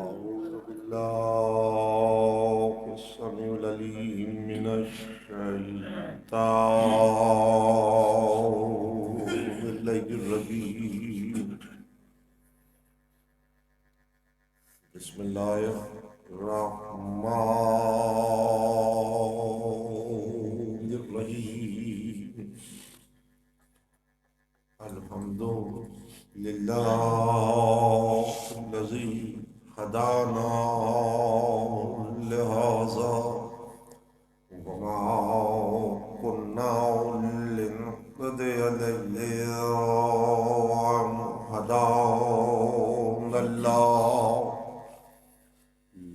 أعوذ بالله السميع العليم من الشيطان الرجيم. بسم الله الرحمن الرحيم. الحمد لله الذي هدانا لهذا وما كنا لنهتدي لولا أن هدانا الله.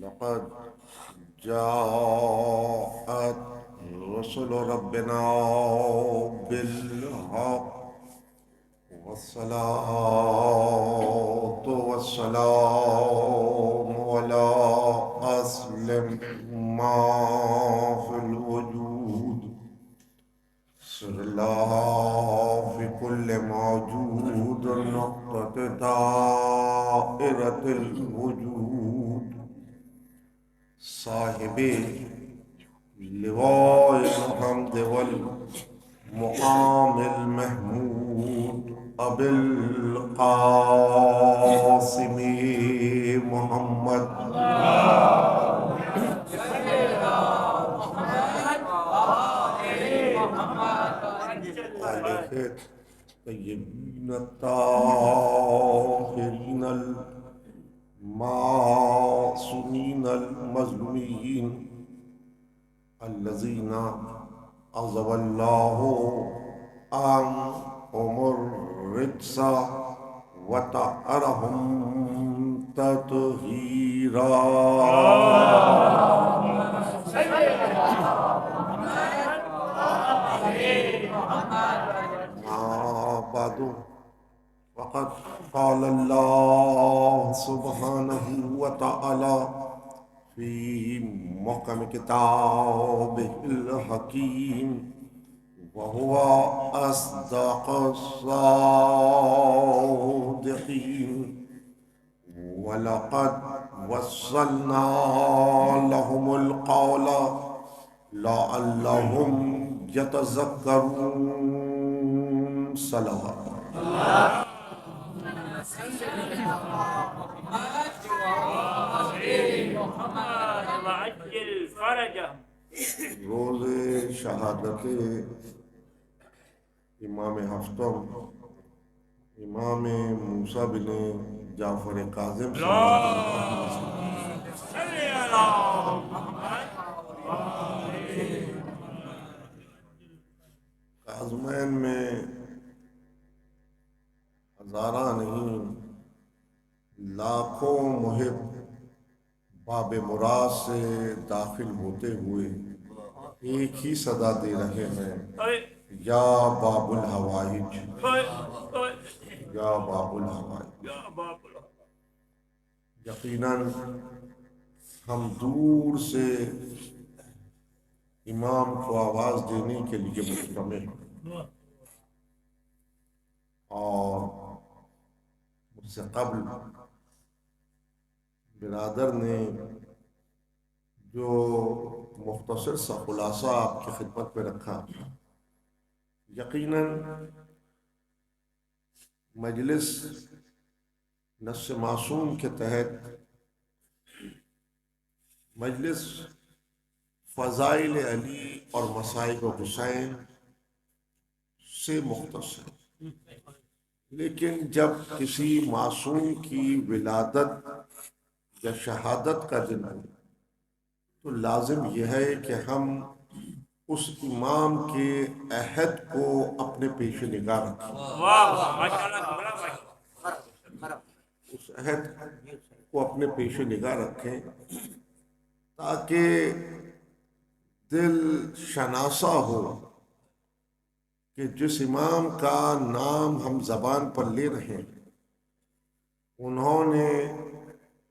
لقد جاءت رسل ربنا بالحق والصلاة والسلام على أسلم ما في الوجود. سر الله في كل موجود نقطة دائرة الوجود. صاحب لواء الحمد والمقام المحمود أبي القاسم محمد آلہ طیبین الطاہرین المعصومین المظلومین الذین عذب اللہ عنہم الرجس وطہرہم تطہیرا. بعد وقد قال الله سبحانه وتعالى في محكم كتابه الحكيم وهو أصدق الصادقين. ولقد وصلنا لهم القول لعلهم يتذكرون. صلوات روز شہادت امام ہفتم امام موسیٰ بن جعفر کاظم کاظمین میں ہزارہ نہیں لاکھوں محب باب مراد سے داخل ہوتے ہوئے ایک ہی صدا دے رہے ہیں، یا باب الحوائج، یا باب الحوائج. یقیناً ہم دور سے امام کو آواز دینے کے لیے مجتمع ہیں، اور مجھ سے قبل برادر نے جو مختصر سا خلاصہ آپ کی خدمت میں رکھا، یقیناً مجلس نص معصوم کے تحت مجلس فضائل علی اور مصائب حسین سے مختص ہے، لیکن جب کسی معصوم کی ولادت یا شہادت کا دن ہو تو لازم یہ ہے کہ ہم اس امام کے عہد کو اپنے پیش نگاہ رکھیں، اس عہد کو اپنے پیش نگاہ رکھیں تاکہ دل شناسا ہو کہ جس امام کا نام ہم زبان پر لے رہے ہیں انہوں نے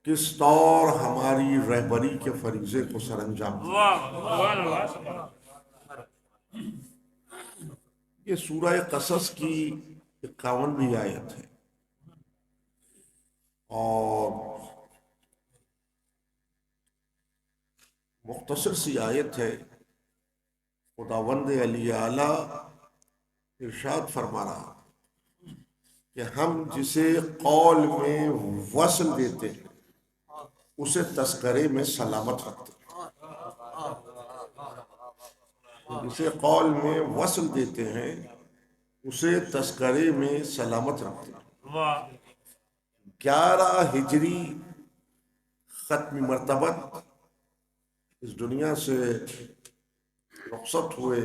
کس طور ہماری رہبری کے فریضے کو سر انجام دیا. یہ سورہ قصص کی 51ویں آیت ہے، اور مختصر سی آیت ہے. خداوند علی اعلیٰ ارشاد فرما رہا کہ ہم جسے قول میں وصل دیتے ہیں اسے تذکرے میں سلامت رکھتے ہیں. جسے قول میں وصل دیتے ہیں اسے تذکرے میں سلامت رکھتے ہیں. 11 ہجری ختم مرتبت اس دنیا سے رخصت ہوئے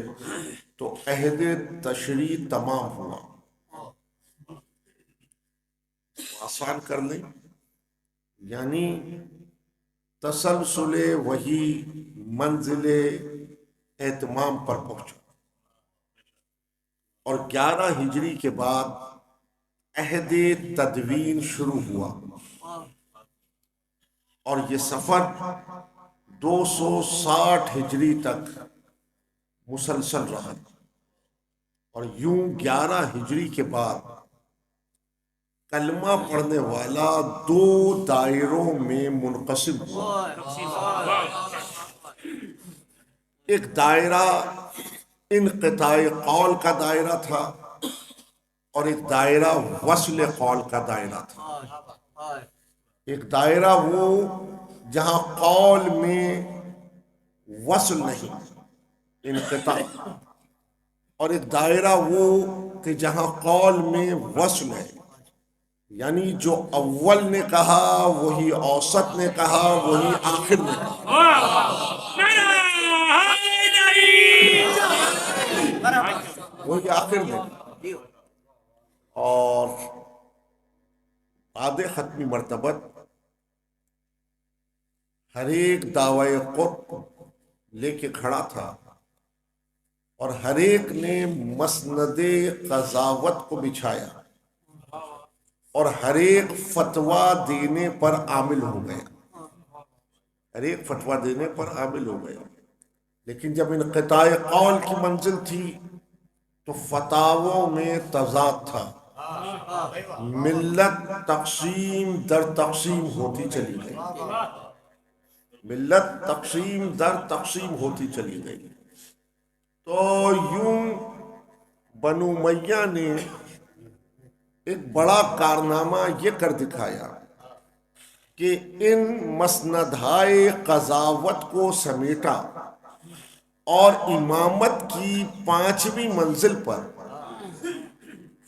تو عہد تشریع تمام ہوا. آسان کر لیں، یعنی تسلسل وحی منزل اہتمام پر پہنچا، اور 11 ہجری کے بعد عہد تدوین شروع ہوا، اور یہ سفر 260 ہجری تک مسلسل رہا، اور یوں 11 ہجری کے بعد کلمہ پڑھنے والا 2 دائروں میں منقسم ہوا. ایک دائرہ انقطاع قول کا دائرہ تھا اور ایک دائرہ وصل قول کا دائرہ تھا. ایک دائرہ وہ جہاں قول میں وصل نہیں، انقطاع، اور ایک دائرہ وہ کہ جہاں قول میں وصل ہے، یعنی جو اول نے کہا وہی اوسط نے کہا وہی آخر نے کہا. وہی آخر نے کہا. اور بعد ختمی مرتبت ہر ایک دعوی قرب لے کے کھڑا تھا، اور ہر ایک نے مسند قضاوت کو بچھایا، اور ہر ایک فتویٰ دینے پر عامل ہو گیا. ہر ایک فتویٰ دینے پر عامل ہو گیا. لیکن جب انقطاع قول کی منزل تھی تو فتاووں میں تضاد تھا. ملت تقسیم در تقسیم ہوتی چلی گئی. ملت تقسیم در تقسیم ہوتی چلی گئی. تو یوں بنو امیہ نے ایک بڑا کارنامہ یہ کر دکھایا کہ ان مسندہائے قضاوت کو سمیٹا، اور امامت کی 5ویں منزل پر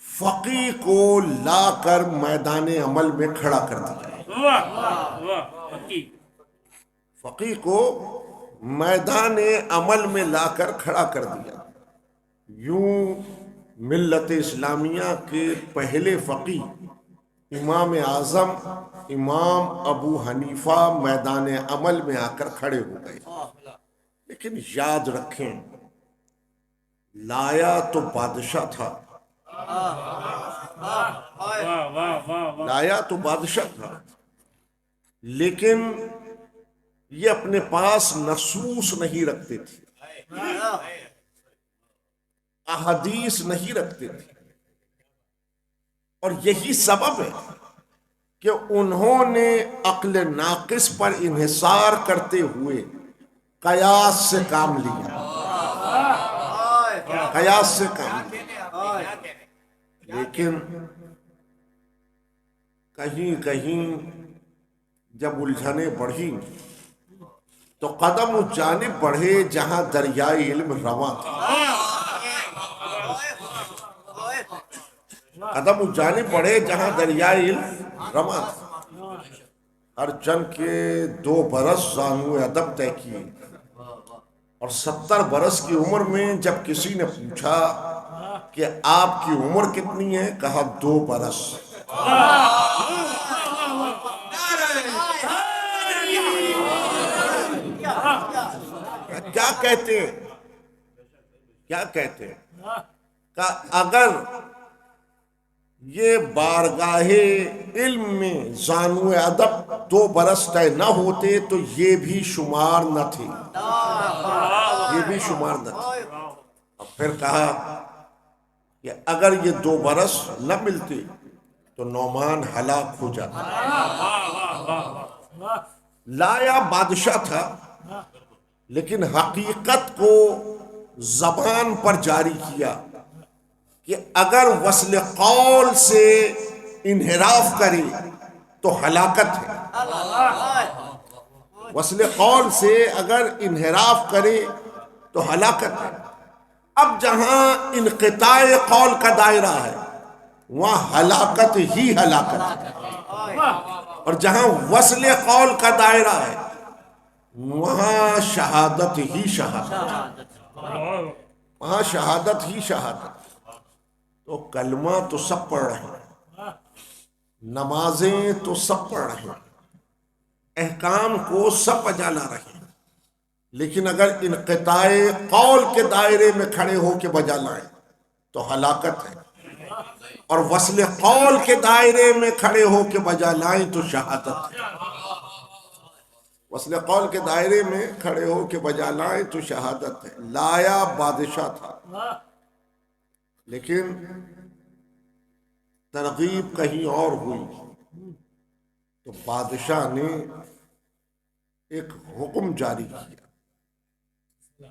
فقیہ کو لا کر میدان عمل میں کھڑا کر دیا. فقیہ کو میدان عمل میں لا کر کھڑا کر دیا. یوں ملت اسلامیہ کے پہلے فقیہ امام اعظم امام ابو حنیفہ میدان عمل میں آ کر کھڑے ہو گئے. لیکن یاد رکھیں، لایا تو بادشاہ تھا، لایا تو بادشاہ تھا، لیکن یہ اپنے پاس نصوص نہیں رکھتے تھے، احادیث نہیں رکھتے تھے. اور یہی سبب ہے کہ انہوں نے عقل ناقص پر انحصار کرتے ہوئے قیاس سے کام لیا. قیاس سے کام لیا. لیکن کہیں کہیں جب الجھنیں بڑھی تو قدم اس جانب بڑھے جہاں دریائے علم رواں تھا. قدم اس جانب بڑھے جہاں دریائے علم رواں تھا. ہر جن کے 2 برس زانو ادب طے کیے، اور 70 برس کی عمر میں جب کسی نے پوچھا کہ آپ کی عمر کتنی ہے، کہا 2 برس. کیا کہتے ہیں؟ کیا کہتے ہیں کہ اگر یہ بارگاہ علم میں زانو ادب 2 برس طے نہ ہوتے تو یہ بھی شمار نہ تھے، یہ بھی شمار نہ تھے. اور پھر کہا کہ اگر یہ 2 برس نہ ملتے تو نعمان ہلاک ہو جاتا. لایا بادشاہ تھا، لیکن حقیقت کو زبان پر جاری کیا کہ اگر وصل قول سے انحراف کرے تو ہلاکت ہے، وصل قول سے اگر انحراف کرے تو ہلاکت ہے۔ اب جہاں انقطاع قول کا دائرہ ہے وہاں ہلاکت ہی ہلاکت ہے، اور جہاں وصل قول کا دائرہ ہے وہاں شہادت ہی شہادت، وہاں شہادت ہی شہادت۔ تو کلمہ تو سب پڑھ رہے ہیں، نمازیں تو سب پڑھ رہے ہیں، احکام کو سب بجا لا رہے ہیں، لیکن اگر انقطاع قول کے دائرے میں کھڑے ہو کے بجا لائیں تو ہلاکت ہے، اور وصل قول کے دائرے میں کھڑے ہو کے بجا لائیں تو شہادت ہے۔ وصل قول کے دائرے میں کھڑے ہو کے بجا لائیں تو شہادت ہے۔ لایا بادشاہ تھا لیکن ترغیب کہیں اور ہوئی، تو بادشاہ نے ایک حکم جاری کیا،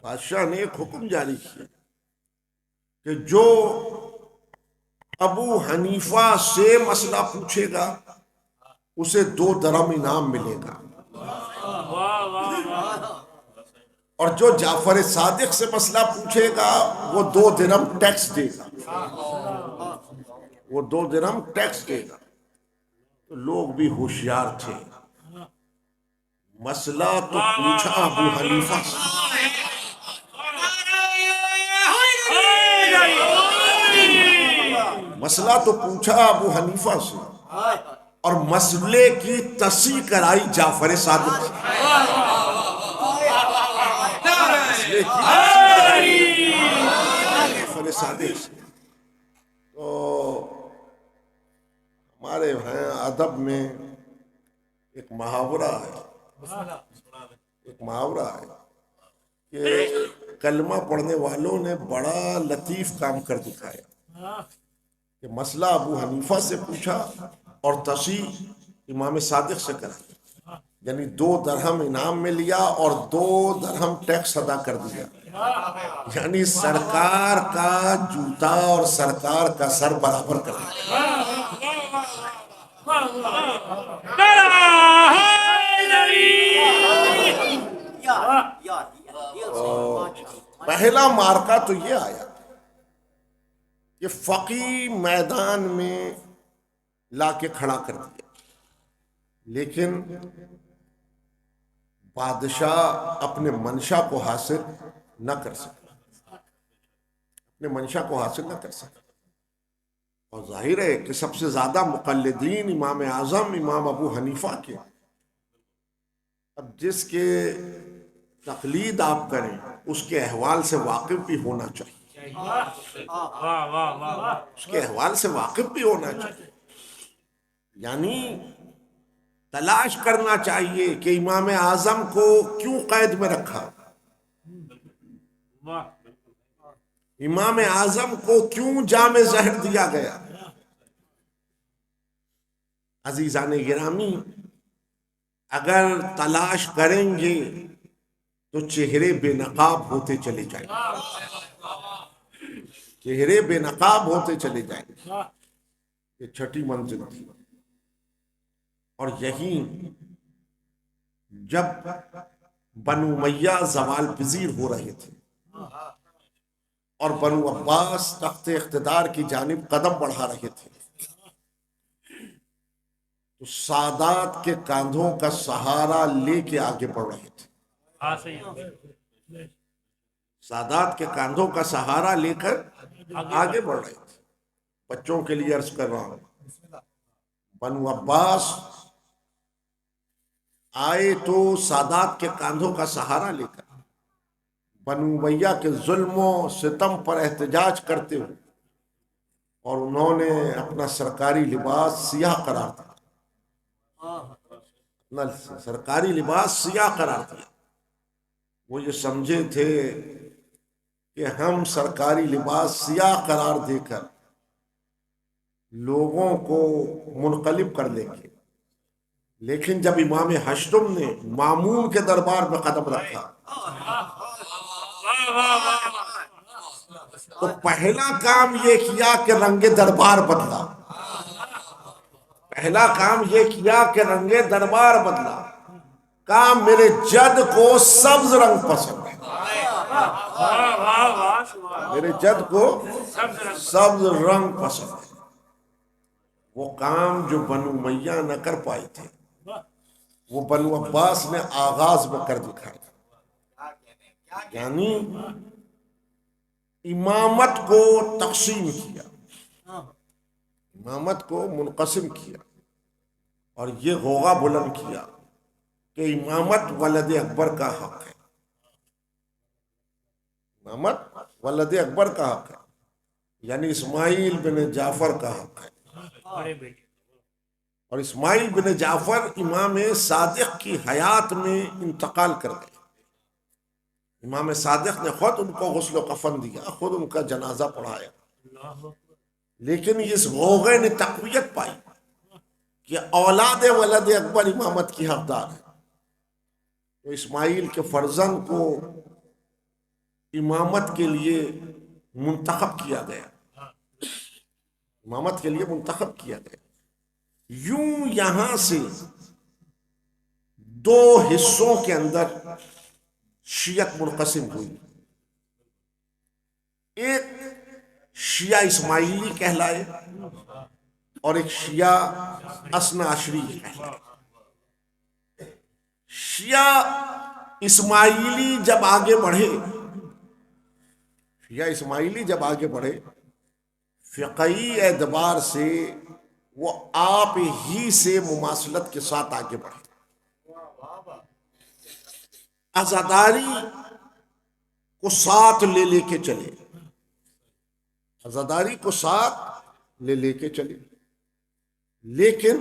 بادشاہ نے ایک حکم جاری کیا کہ جو ابو حنیفہ سے مسئلہ پوچھے گا اسے 2 درہم انعام ملے گا، اور جو جعفر صادق سے مسئلہ پوچھے گا وہ 2 درہم ٹیکس دے گا، وہ 2 درہم ٹیکس دے گا۔ تو لوگ بھی ہوشیار تھے، مسئلہ تو پوچھا ابو حنیفہ سے، مسئلہ تو پوچھا ابو حنیفہ سے، اور مسئلے کی تصحیح کرائی جعفر صادق سے، مسئلے کی تصحیح کرائی جعفر صادق سے۔ تو ہمارے ادب میں ایک محاورہ ہے کہ کلمہ پڑھنے والوں نے بڑا لطیف کام کر دکھایا کہ مسئلہ ابو حنیفہ سے پوچھا اور تصحیح امام صادق سے کرا، یعنی 2 درہم انعام میں لیا اور 2 درہم ٹیکس ادا کر دیا، یعنی سرکار کا جوتا اور سرکار کا سر برابر کر دیا۔ پہلا مارکا تو یہ آیا کہ فقی میدان میں لا کے کھڑا کر دیا، لیکن بادشاہ اپنے منشا کو حاصل نہ کر سکا، اپنے منشا کو حاصل نہ کر سکا۔ اور ظاہر ہے کہ سب سے زیادہ مقلدین امام اعظم امام ابو حنیفہ کے، اب جس کے تقلید آپ کریں اس کے احوال سے واقف بھی ہونا چاہیے، اس کے احوال سے واقف بھی ہونا چاہیے، یعنی تلاش کرنا چاہیے کہ امام اعظم کو کیوں قید میں رکھا، امام اعظم کو کیوں جام زہر دیا گیا۔ عزیزان گرامی، اگر تلاش کریں گے تو چہرے بے نقاب ہوتے چلے جائیں گے، چہرے بے نقاب ہوتے چلے جائیں گے۔ یہ 6ٹھی منزل تھی، اور یہی جب بنو امیہ زوال پذیر ہو رہے تھے اور بنو عباس تخت اقتدار کی جانب قدم بڑھا رہے تھے، تو سادات کے کاندھوں کا سہارا لے کے آگے بڑھ رہے تھے، سادات کے کاندھوں کا سہارا لے کر آگے بڑھ رہے تھے۔ بچوں کے لیے عرض کر رہا ہوں، بنو عباس آئے تو سادات کے کاندھوں کا سہارا لے کر، بنو امیہ کے ظلم و ستم پر احتجاج کرتے ہوئے، اور انہوں نے اپنا سرکاری لباس سیاہ قرار دیا، اپنا سرکاری لباس سیاہ قرار دیا۔ وہ یہ سمجھے تھے کہ ہم سرکاری لباس سیاہ قرار دے کر لوگوں کو منقلب کر لیں گے، لیکن جب امام ہشتم نے مامون کے دربار میں قدم رکھا تو پہلا کام یہ کیا کہ رنگ دربار بدلا، پہلا کام یہ کیا کہ رنگ دربار بدلا، کہا میرے جد کو سبز رنگ پسند ہے، میرے جد کو سبز رنگ پسند ہے۔ وہ کام جو بنو امیہ نہ کر پائے تھے وہ بنو عباس نے آغاز میں کر دکھایا، یعنی امامت کو تقسیم کیا، امامت کو منقسم کیا، اور یہ غوغا بلند کیا کہ امامت ولد اکبر کا حق ہے، امامت ولد اکبر کا حق ہے، یعنی اسماعیل بن جعفر کا حق ہے۔ اور اسماعیل بن جعفر امام صادق کی حیات میں انتقال کر گئے، امام صادق نے خود ان کو غسل و کفن دیا، خود ان کا جنازہ پڑھایا، لیکن اس غوغے نے تقویت پائی کہ اولاد ولد اکبر امامت کی حقدار ہے، تو اسماعیل کے فرزند کو امامت کے لیے منتخب کیا گیا، امامت کے لیے منتخب کیا گیا۔ یوں یہاں سے دو حصوں کے اندر شیعت منقسم ہوئی، ایک شیعہ اسماعیلی کہلائے اور ایک شیعہ اثنا عشری کہلائے۔ شیعہ اسماعیلی جب آگے بڑھے، شیعہ اسماعیلی جب آگے بڑھے فقہی اعتبار سے وہ آپ ہی سے مماثلت کے ساتھ آگے بڑھے، عزاداری کو ساتھ لے کے چلے، عزاداری کو ساتھ لے کے چلے، لیکن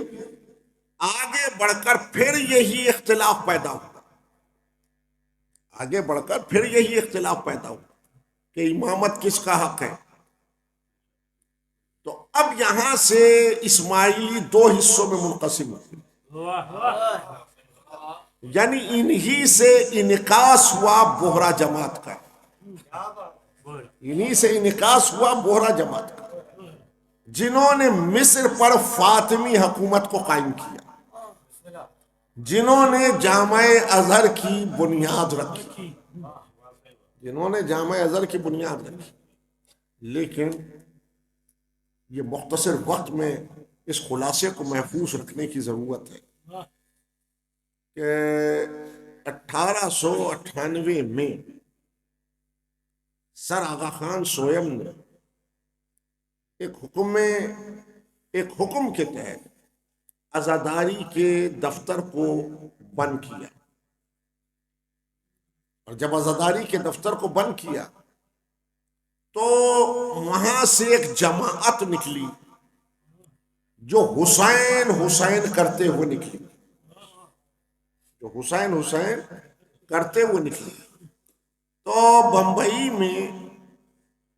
آگے بڑھ کر پھر یہی اختلاف پیدا ہوا، آگے بڑھ کر پھر یہی اختلاف پیدا ہوا کہ امامت کس کا حق ہے۔ تو اب یہاں سے اسماعیلی دو حصوں میں منقسم ہوئے، یعنی انہی سے انعکاس ہوا بہرہ جماعت کا، انہی سے انعکاس ہوا بہرہ جماعت کا، جنہوں نے مصر پر فاطمی حکومت کو قائم کیا، جنہوں نے جامع ازہر کی بنیاد رکھی، جنہوں نے جامع ازہر کی بنیاد رکھی۔ لیکن یہ مختصر وقت میں اس خلاصے کو محفوظ رکھنے کی ضرورت ہے کہ 1898 میں سر آغا خان سوئم نے ایک حکم کے تحت عزاداری کے دفتر کو بند کیا، اور جب عزاداری کے دفتر کو بند کیا تو وہاں سے ایک جماعت نکلی جو حسین حسین کرتے ہوئے نکلی، جو حسین حسین کرتے ہوئے نکلی۔ تو بمبئی میں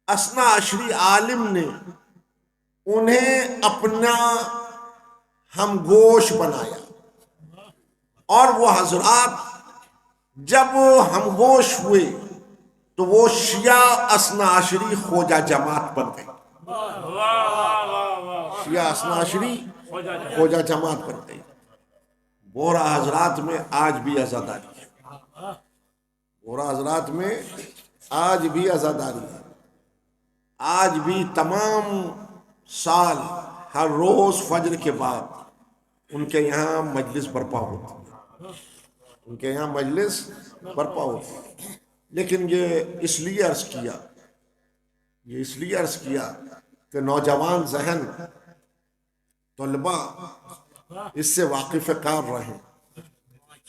اثنا عشری عالم نے انہیں اپنا ہمگوش بنایا، اور وہ حضرات جب ہمگوش ہوئے تو وہ شیعہ اثنا عشری خوجہ جماعت بن گئی، شیعہ اثنا عشری خوجہ جماعت بن گئی۔ بورہ حضرات میں آج بھی عزاداری ہے، بورہ حضرات میں آج بھی عزاداری ہے، آج بھی تمام سال ہر روز فجر کے بعد ان کے یہاں مجلس برپا ہوتی ہے، ان کے یہاں مجلس برپا ہوتی ہے۔ لیکن یہ اس لیے عرض کیا کہ نوجوان ذہن طلباء اس سے واقف کار رہیں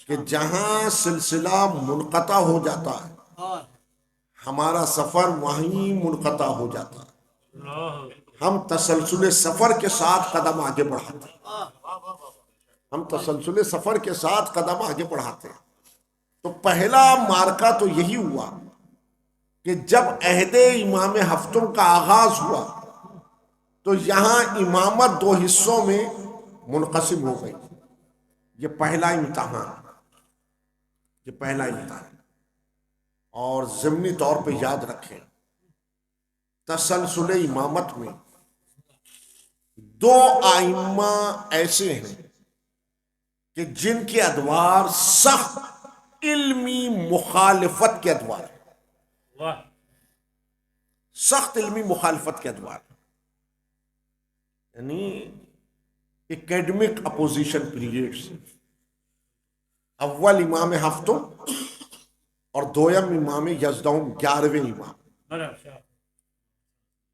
کہ جہاں سلسلہ منقطع ہو جاتا ہے ہمارا سفر وہیں منقطع ہو جاتا ہے، ہم تسلسل سفر کے ساتھ قدم آگے بڑھاتے ہیں، ہم تسلسل سفر کے ساتھ قدم آگے بڑھاتے ہیں۔ تو پہلا مارکہ تو یہی ہوا کہ جب عہد امام ہفتم کا آغاز ہوا تو یہاں امامت دو حصوں میں منقسم ہو گئی۔ یہ پہلا امتحان، یہ پہلا امتحان۔ اور ضمنی طور پہ یاد رکھیں، تسلسل امامت میں دو ائمہ ایسے ہیں کہ جن کے ادوار سخت علمی مخالفت کے ادوار ہیں، سخت علمی مخالفت کے ادوار، یعنی اکیڈمک اپوزیشن پیریڈز۔ اول امام ہفتم اور دویم امام یزدہم 11ویں امام،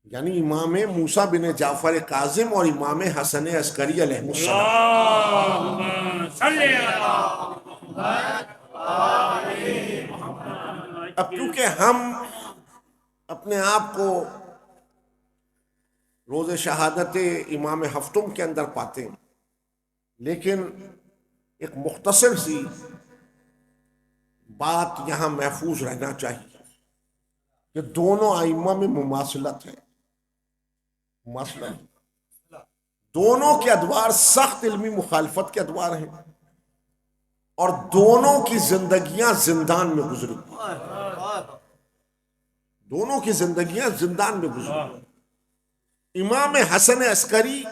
یعنی امام موسیٰ بن جعفر کاظم اور امام حسن عسکری علیہ السلام۔ اب کیونکہ ہم اپنے آپ کو روز شہادت امام ہفتم کے اندر پاتے ہیں، لیکن ایک مختصر سی بات یہاں محفوظ رہنا چاہیے کہ دونوں ائمہ میں مماثلت ہے، مماثلت، دونوں کے ادوار سخت علمی مخالفت کے ادوار ہیں، اور دونوں کی زندگیاں زندان میں گزری، دونوں کی زندگیاں زندان میں گزری۔ امام حسن عسکری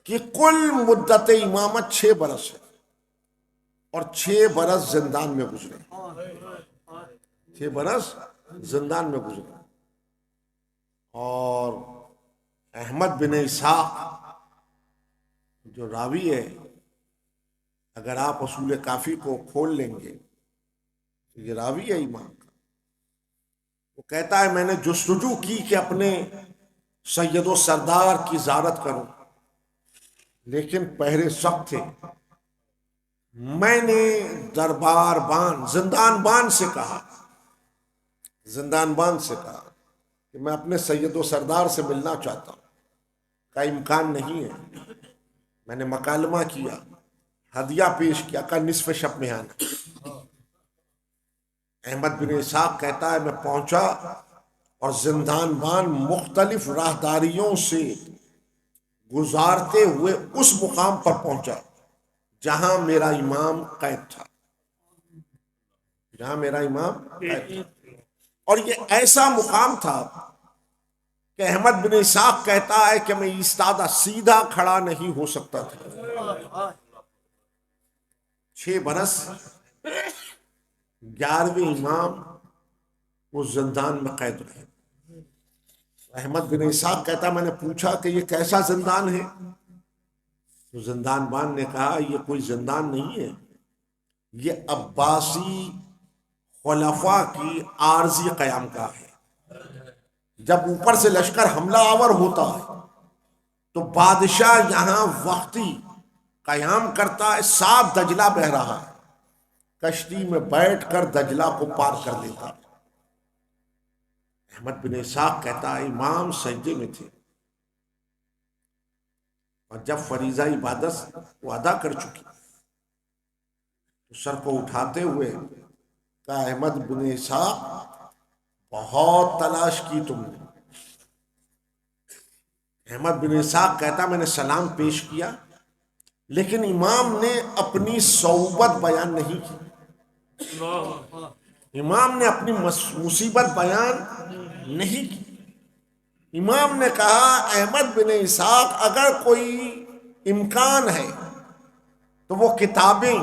کی کل مدت امامت 6 برس ہے، اور 6 برس زندان میں گزرے، 6 برس زندان میں گزرے۔ اور احمد بن اسحاق جو راوی ہے، اگر آپ اصول کافی کو کھول لیں گے تو یہ راوی ہے امام کا، وہ کہتا ہے میں نے جستجو کی کہ اپنے سید و سردار کی زیارت کروں، لیکن پہرے سخت تھے۔ میں نے دربار بان، زندان بان سے کہا، زندان بان سے کہا کہ میں اپنے سید و سردار سے ملنا چاہتا ہوں، کا امکان نہیں ہے۔ میں نے مکالمہ کیا، ہدیہ پیش کیا، کا نصف شب میں آنا۔ احمد بن اسحاق کہتا ہے میں پہنچا اور زندان بان مختلف راہداریوں سے گزارتے ہوئے اس مقام پر پہنچا جہاں میرا امام قید تھا، جہاں میرا امام قید تھا۔ اور یہ ایسا مقام تھا کہ احمد بن اسحاق کہتا ہے کہ میں ایستادہ سیدھا کھڑا نہیں ہو سکتا تھا۔ 6 برس 11ویں امام وہ زندان میں قید رہے۔ احمد بن اسحاق کہتا میں نے پوچھا کہ یہ کیسا زندان ہے؟ تو زندان بان نے کہا یہ کوئی زندان نہیں ہے، یہ عباسی خلفاء کی عارضی قیام گاہ ہے۔ جب اوپر سے لشکر حملہ آور ہوتا ہے تو بادشاہ یہاں وقتی قیام کرتا ہے، صاف دجلہ بہہ رہا ہے، کشتی میں بیٹھ کر دجلہ کو پار کر لیتا ہے۔ احمد بن اسحاق کہتا ہے امام سجدے میں تھے، اور جب فریضہ عبادت وہ ادا کر چکی تو سر کو اٹھاتے ہوئے کہا احمد بن اسحاق بہت تلاش کی تم نے۔ احمد بن اسحاق کہتا میں نے سلام پیش کیا، لیکن امام نے اپنی صعوبت بیان نہیں کی، امام نے اپنی مصیبت بیان نہیں کی۔ امام نے کہا احمد بن اسحاق اگر کوئی امکان ہے تو وہ کتابیں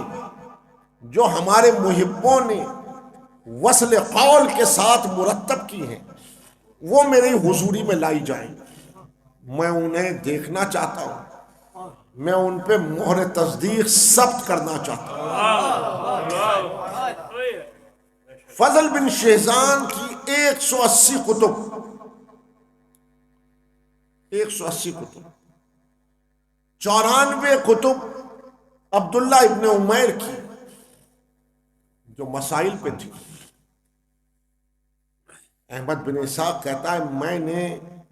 جو ہمارے محبوں نے وصل قول کے ساتھ مرتب کی ہیں وہ میری حضوری میں لائی جائیں، میں انہیں دیکھنا چاہتا ہوں، میں ان پہ مہر تصدیق ثبت کرنا چاہتا ہوں۔ فضل بن شہزان کی 180 کتب، 180 کتب، 94 کتب عبداللہ ابن عمیر کی جو مسائل پہ تھی۔ احمد بن اسحاق کہتا ہے میں نے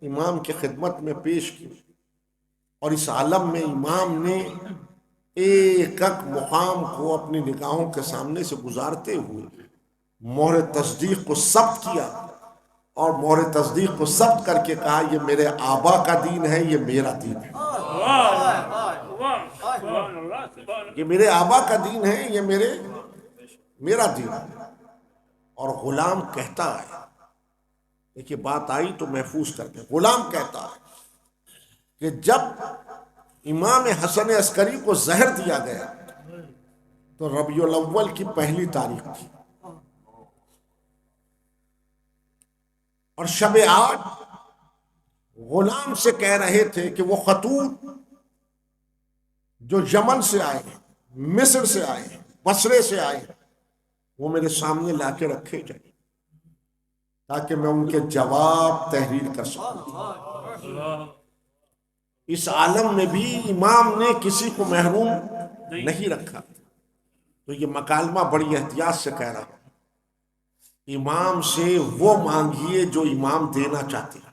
امام کی خدمت میں پیش کی، اور اس عالم میں امام نے ایک ایک مقام کو اپنی نگاہوں کے سامنے سے گزارتے ہوئے مہر تصدیق کو ثبت کیا، اور مہر تصدیق کو ثبت کر کے کہا یہ میرے آبا کا دین ہے، یہ میرا دین ہے، یہ میرے آبا کا دین ہے، یہ میرا دین ہے۔ اور غلام کہتا ہے، دیکھیے بات آئی تو محفوظ کر کے، غلام کہتا ہے کہ جب امام حسن عسکری کو زہر دیا گیا تو ربیع الاول کی پہلی تاریخ تھی، اور شب 8 غلام سے کہہ رہے تھے کہ وہ خطوط جو یمن سے آئے ہیں، مصر سے آئے ہیں، بصرے سے آئے ہیں، وہ میرے سامنے لا کے رکھے جائیں تاکہ میں ان کے جواب تحریر کر سکوں۔ اس عالم میں بھی امام نے کسی کو محروم نہیں رکھا، تو یہ مکالمہ بڑی احتیاط سے کہہ رہا ہوں، امام سے وہ مانگیے جو امام دینا چاہتے ہیں،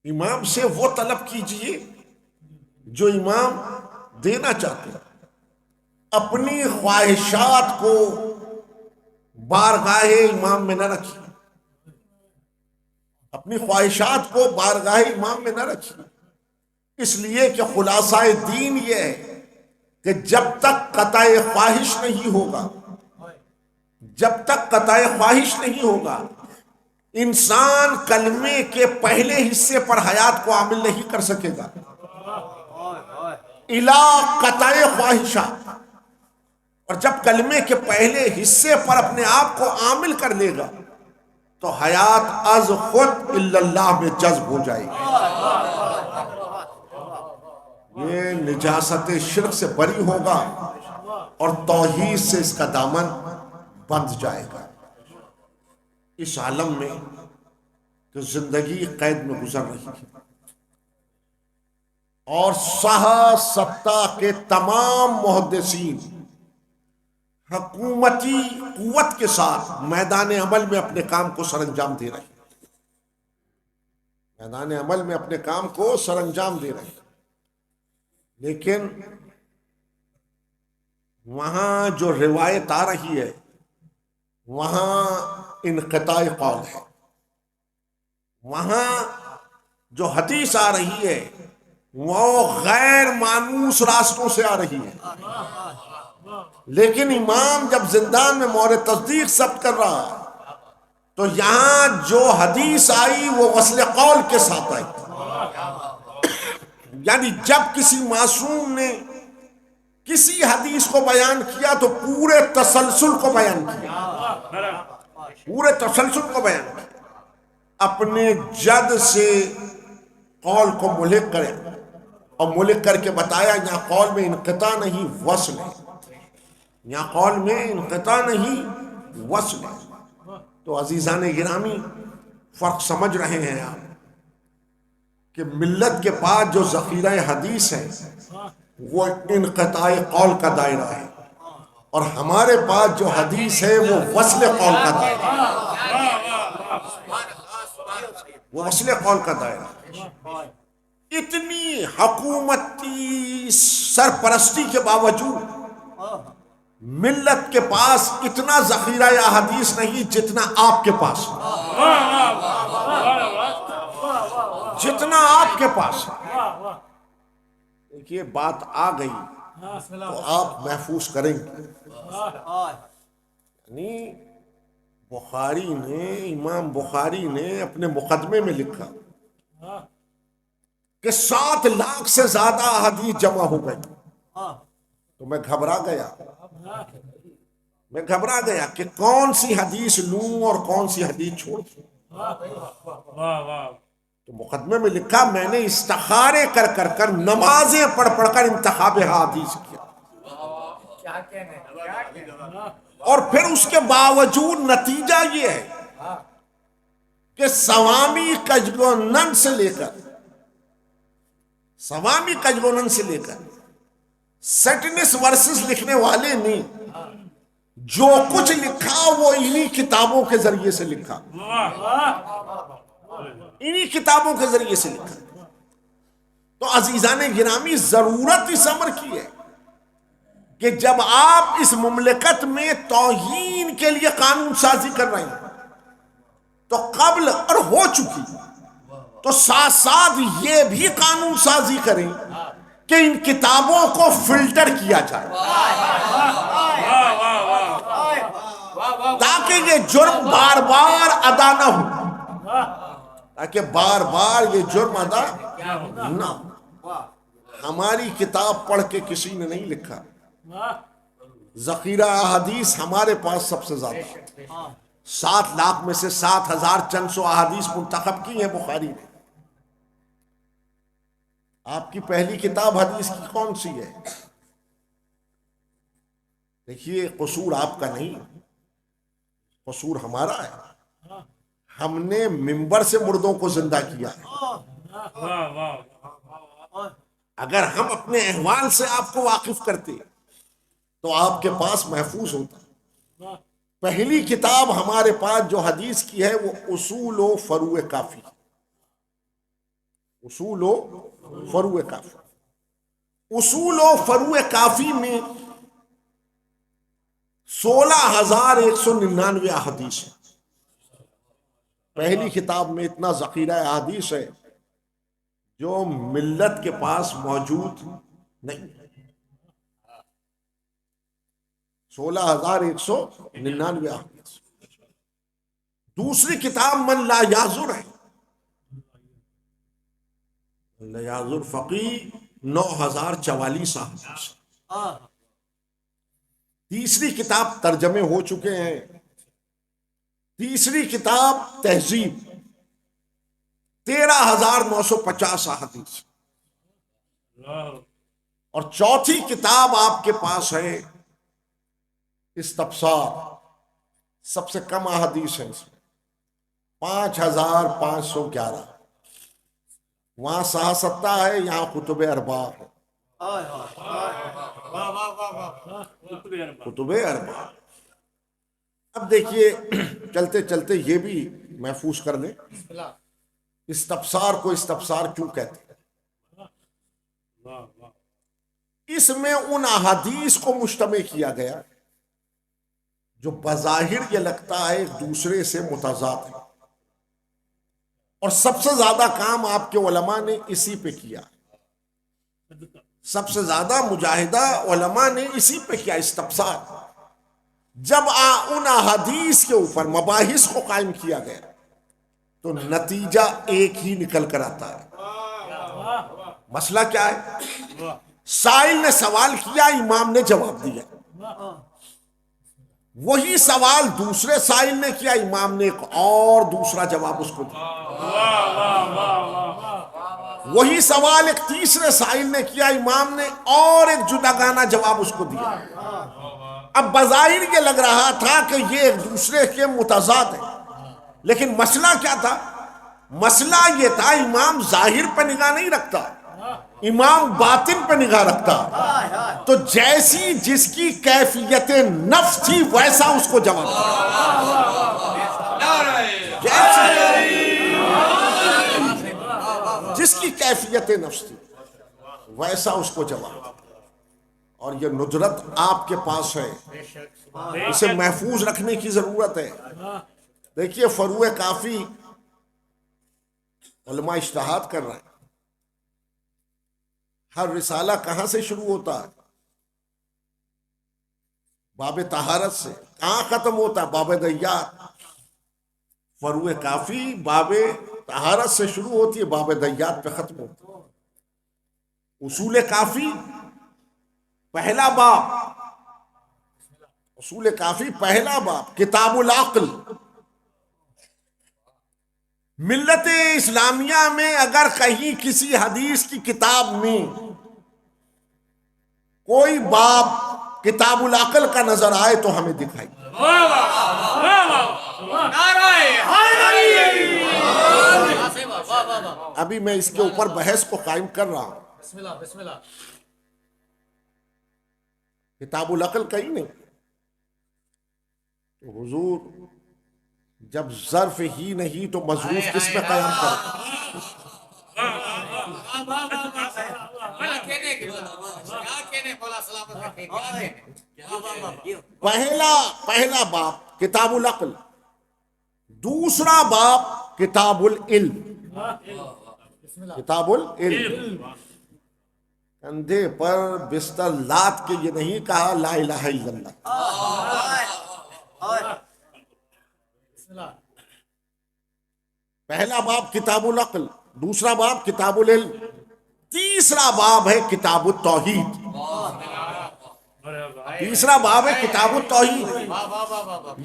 امام سے وہ طلب کیجئے جو امام دینا چاہتے ہیں، اپنی خواہشات کو بارگاہ امام میں نہ رکھیے، اپنی خواہشات کو بارگاہ امام میں نہ رکھیے، اس لیے کہ خلاصہ دین یہ ہے کہ جب تک قطع خواہش نہیں ہوگا، جب تک قطع خواہش نہیں ہوگا، انسان کلمے کے پہلے حصے پر حیات کو عامل نہیں کر سکے گا، الا قطع خواہشات، اور جب کلمے کے پہلے حصے پر اپنے آپ کو عامل کر لے گا تو حیات از خود الا اللہ میں جذب ہو جائے گی، یہ نجاست شرک سے بری ہوگا اور توحید سے اس کا دامن بندھ جائے گا۔ اس عالم میں کہ زندگی قید میں گزر رہی ہے اور سہا ستہ کے تمام محدثین حکومتی قوت کے ساتھ میدان عمل میں اپنے کام کو سر انجام دے رہے ہیں، میدان عمل میں اپنے کام کو سر انجام دے رہے ہیں، لیکن وہاں جو روایت آ رہی ہے وہاں انقطاع قول ہے، وہاں جو حدیث آ رہی ہے وہ غیر مانوس راستوں سے آ رہی ہے، لیکن امام جب زندان میں مورد تصدیق ثبت کر رہا ہے تو یہاں جو حدیث آئی وہ وصل قول کے ساتھ آئی، یعنی جب کسی معصوم نے کسی حدیث کو بیان کیا تو پورے تسلسل کو بیان کیا، پورے تسلسل کو بیان کیا، اپنے جد سے قول کو ملحق کرے اور ملحق کر کے بتایا یہاں قول میں انقطاع نہیں وصل ہے، یہاں قول میں انقطاع نہیں وصل ہے۔ تو عزیزان گرامی فرق سمجھ رہے ہیں آپ کہ ملت کے پاس جو ذخیرہ حدیث ہے وہ انقطاع قول کا دائرہ ہے، اور ہمارے پاس جو حدیث ہے وہ وصل قول کا دائرہ ہے، وہ وصل قول کا دائرہ ہے۔ اتنی حکومتی سرپرستی کے باوجود ملت کے پاس اتنا ذخیرہ احادیث نہیں جتنا آپ کے پاس، جتنا آپ کے پاس۔ دیکھیے بات آ گئی تو آپ محفوظ کریں گے، یعنی بخاری نے، امام بخاری نے اپنے مقدمے میں لکھا کہ 7 لاکھ سے زیادہ احادیث جمع ہو گئی، تو میں گھبرا گیا کہ کون سی حدیث لوں اور کون سی حدیث چھوڑ دوں۔ تو مقدمے میں لکھا میں نے استخارے کر نمازیں پڑھ کر انتخاب حدیث کیا، اور پھر اس کے باوجود نتیجہ یہ ہے کہ سوامی کجگونن سے لے کر سیٹنس ورسز لکھنے والے نے جو کچھ لکھا وہ انہی کتابوں کے ذریعے سے لکھا، انہی کتابوں کے ذریعے سے لکھا۔ تو عزیزان گرامی ضرورت اس امر کی ہے کہ جب آپ اس مملکت میں توہین کے لیے قانون سازی کر رہے ہیں تو قبل اور ہو چکی تو ساتھ ساتھ یہ بھی قانون سازی کریں کہ ان کتابوں کو فلٹر کیا جائے تاکہ یہ جرم بار بار ادا نہ ہو، تاکہ بار بار یہ جرم ادا نہ ہو۔ ہماری کتاب پڑھ کے کسی نے نہیں لکھا، ذخیرہ احادیث ہمارے پاس سب سے زیادہ، 7 لاکھ میں سے 7,000 چند سو احادیث منتخب کی ہیں بخاری نے۔ آپ کی پہلی کتاب حدیث کی کون سی ہے؟ دیکھیے، قصور آپ کا نہیں، قصور ہمارا ہے۔ ہم نے منبر سے مردوں کو زندہ کیا ہے۔ اگر ہم اپنے احوال سے آپ کو واقف کرتے تو آپ کے پاس محفوظ ہوتا۔ پہلی کتاب ہمارے پاس جو حدیث کی ہے وہ اصول و فروع کافی، اصول و فروع کافی۔ اصول و فروع کافی میں 16,199 احادیث ہیں۔ پہلی کتاب میں اتنا ذخیرہ احادیث ہے جو ملت کے پاس موجود نہیں۔ 16,199 احادیث۔ دوسری کتاب من لا یعذر ہے، لا یعذر فقی 9,044 احادیث۔ تیسری کتاب ترجمے ہو چکے ہیں، تیسری کتاب تہذیب 13,950 احادیث، اور چوتھی کتاب آپ کے پاس ہے استبصار، سب سے کم احادیث ہے اس میں 5,511۔ وہاں سہستہ ہے، یہاں کتب اربع ہے، کتب اربع۔ اب دیکھیے، چلتے چلتے یہ بھی محفوظ کر لیں، استبصار کو استبصار کیوں کہتے ہیں؟ اس میں ان احادیث کو مجتمع کیا گیا جو بظاہر یہ لگتا ہے ایک دوسرے سے متضاد ہے، اور سب سے زیادہ کام آپ کے علماء نے اسی پہ کیا، سب سے زیادہ مجاہدہ علماء نے اسی پہ کیا، استبصار۔ جب ان احادیث کے اوپر مباحث کو قائم کیا گیا تو نتیجہ ایک ہی نکل کر آتا ہے۔ مسئلہ کیا ہے؟ سائل نے سوال کیا، امام نے جواب دیا، وہی سوال دوسرے سائل نے کیا، امام نے ایک اور دوسرا جواب اس کو دیا، وہی سوال ایک تیسرے سائل نے کیا، امام نے اور ایک جداگانہ جواب اس کو دیا۔ اب بظاہر یہ لگ رہا تھا کہ یہ ایک دوسرے کے متضاد ہیں، لیکن مسئلہ کیا تھا؟ مسئلہ یہ تھا امام ظاہر پہ نگاہ نہیں رکھتا، امام باطن پہ نگاہ رکھتا۔ تو جیسی جس کی کیفیت نفس تھی ویسا اس کو جواب جس کی کیفیت نفس تھی ویسا اس کو جواب۔ اور یہ ندرت آپ کے پاس ہے، اسے محفوظ رکھنے کی ضرورت ہے۔ دیکھیے، فروع کافی علماء اجتہاد کر رہے ہیں۔ ہر رسالہ کہاں سے شروع ہوتا ہے؟ باب طہارت سے۔ کہاں ختم ہوتا ہے؟ باب دیات۔ فروع کافی باب طہارت سے شروع ہوتی ہے، باب دیات پہ ختم ہوتی ہے۔ اصول کافی پہلا باب، اصول کافی پہلا باب کتاب العقل۔ ملت اسلامیہ میں اگر کہیں کسی حدیث کی کتاب میں کوئی باب کتاب العقل کا نظر آئے تو ہمیں دکھائی۔ ابھی میں اس کے اوپر بحث کو قائم کر رہا ہوں۔ بسم اللہ۔ کتاب العقل کہیں نہیں۔ تو حضور جب ظرف ہی نہیں تو مظروف کس پہ قیام کرے؟ پہلا باب کتاب العقل، دوسرا باب کتاب العلم، کتاب العلم۔ کندھے پر بستر لاد کے یہ نہیں کہا لا الہ الا اللہ. پہلا باب کتاب العقل، دوسرا باب کتاب العلم، تیسرا باب ہے کتاب التوحید. تیسرا باب ہے کتاب التوحید.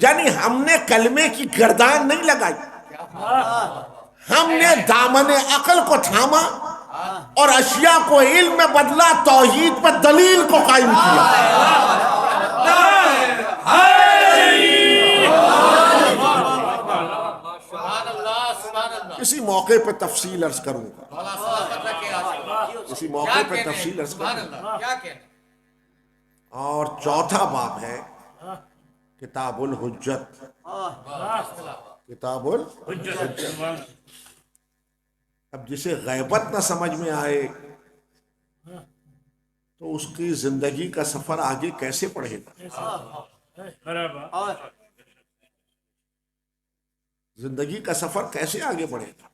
یعنی ہم نے کلمے کی گردان نہیں لگائی، ہم نے دامن عقل کو تھاما اور اشیاء کو علم میں بدلا، توحید پر دلیل کو قائم کیا. کسی موقع پہ تفصیل عرض کروں گا، کسی موقع پہ تفصیل عرض کروں گا. اور چوتھا باب ہے کتاب الحجت. کتاب الحجت. اب جسے غیبت نہ سمجھ میں آئے تو اس کی زندگی کا سفر آگے کیسے پڑھے گا؟ زندگی کا سفر کیسے آگے بڑھے گا؟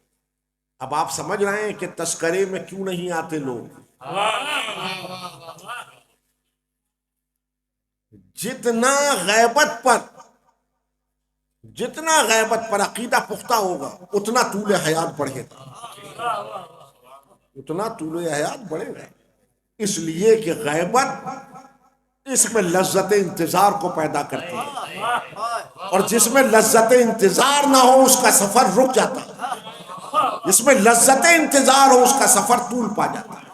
اب آپ سمجھ رہے ہیں کہ تذکرے میں کیوں نہیں آتے لوگ. جتنا غیبت پر عقیدہ پختہ ہوگا اتنا طول حیات بڑھے گا، اتنا طول حیات بڑھے گا. اس لیے کہ غیبت اس میں لذت انتظار کو پیدا کرتی ہے، اور جس میں لذت انتظار نہ ہو اس کا سفر رک جاتا ہے، جس میں لذت انتظار ہو اس کا سفر طول پا جاتا ہے،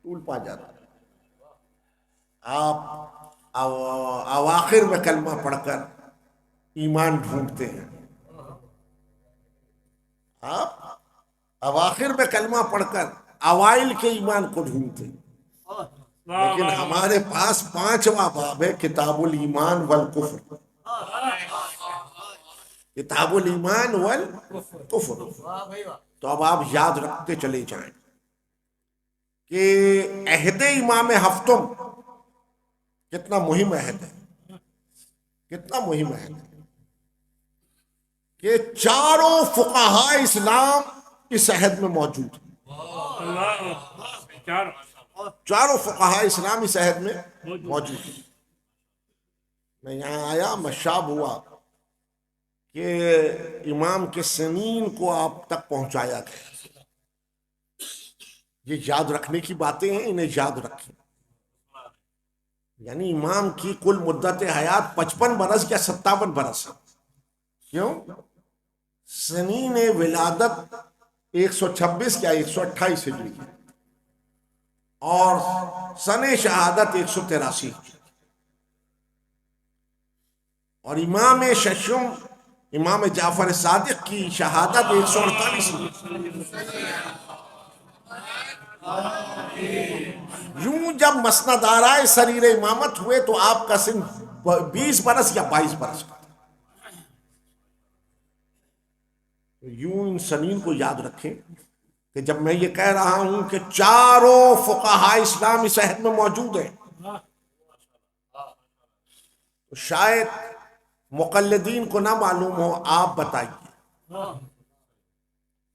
طول پا جاتا ہے. آپ اواخر میں کلمہ پڑھ کر ایمان ڈھونڈتے ہیں، آپ اواخر میں کلمہ پڑھ کر اوائل کے ایمان کو ڈھونڈتے ہیں. لیکن ہمارے پاس پانچواں باب ہے کتاب الایمان والکفر. کتاب الایمان والکفر. تو اب آپ یاد رکھتے چلے جائیں کہ عہد امام ہفتم کتنا مہم عہد ہے، کتنا مہم عہد ہے کہ چاروں فقہاء اسلام اس عہد میں موجود ہیں. چاروں فقہاء اسلام اس عہد میں موجود ہیں. میں یہاں آیا مشاب ہوا کہ امام کے سنین کو آپ تک پہنچایا گیا. یہ یاد رکھنے کی باتیں ہیں، انہیں یاد رکھیں. یعنی امام کی کل مدت حیات 55 برس یا 57 برس ہے. کیوں؟ سنین ولادت 126 یا 128 ہجری ہے اور سن شہادت 183 اور امام ششم امام جعفر صادق کی شہادت 148 یوں جب مسند آرائے سریر امامت ہوئے تو آپ کا سن 20 برس یا 22 برس کا. یوں ان سنین کو یاد رکھیں کہ جب میں یہ کہہ رہا ہوں کہ چاروں فقہاء اسلام اس عہد میں موجود ہیں تو شاید مقلدین کو نہ معلوم ہو. آپ بتائیے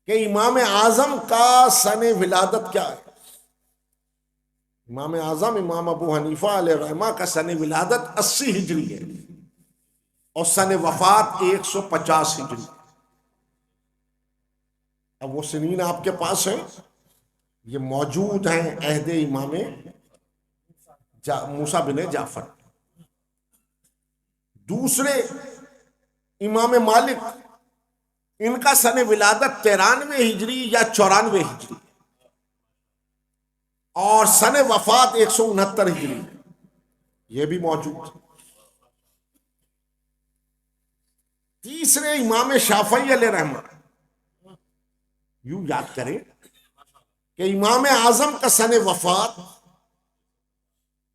کہ امام اعظم کا سن ولادت کیا ہے؟ امام اعظم امام ابو حنیفہ علیہ الرحمہ کا سن ولادت 80 ہجری ہے اور سن وفات 150 ہجری. اب وہ سنین آپ کے پاس ہیں، یہ موجود ہیں عہد امام موسیٰ بن جعفر. دوسرے امام مالک، ان کا سن ولادت 93 ہجری یا 94 ہجری اور سن وفات 169 ہجری، یہ بھی موجود. تیسرے امام شافعی علیہ رحمہ، یوں یاد کریں کہ امام اعظم کا سن وفات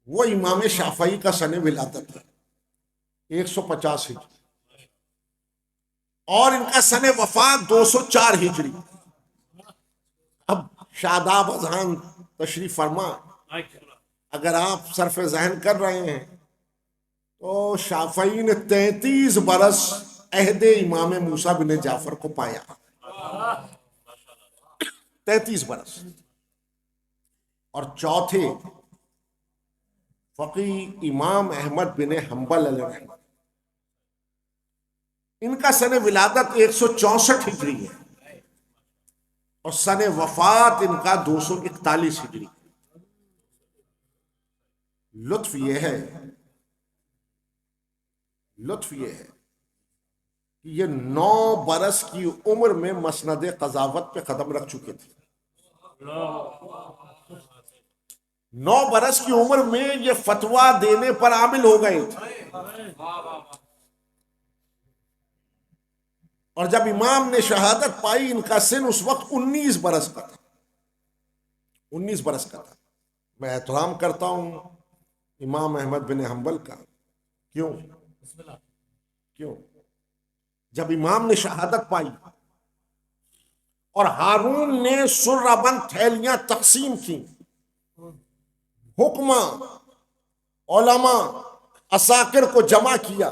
وہ امام شافعی کا سن ولادت ہے 150 ہجری اور ان کا سن وفات 204 ہجری. اب شاداب اذہان تشریف فرما، اگر آپ صرف ذہن کر رہے ہیں تو شافعی نے 33 برس عہد امام موسیٰ بن جعفر کو پایا. 33 برس. اور چوتھے فقی امام احمد بن حنبل علیہ رحمۃ، ان کا سن ولادت 164 ہجری ہے اور سن وفات ان کا 241 ہجری۔ لطف یہ ہے کہ یہ 9 برس کی عمر میں مسند قضاوت پہ قدم رکھ چکے تھے۔ 9 برس کی عمر میں یہ فتویٰ دینے پر عامل ہو گئے تھے، اور جب امام نے شہادت پائی ان کا سن اس وقت 19 برس کا تھا۔ 19 برس کا تھا۔ میں احترام کرتا ہوں امام احمد بن حنبل کا۔ کیوں؟ جب امام نے شہادت پائی اور ہارون نے سرہ بند تھیلیاں تقسیم کی، حکماں، علماء، عساکر کو جمع کیا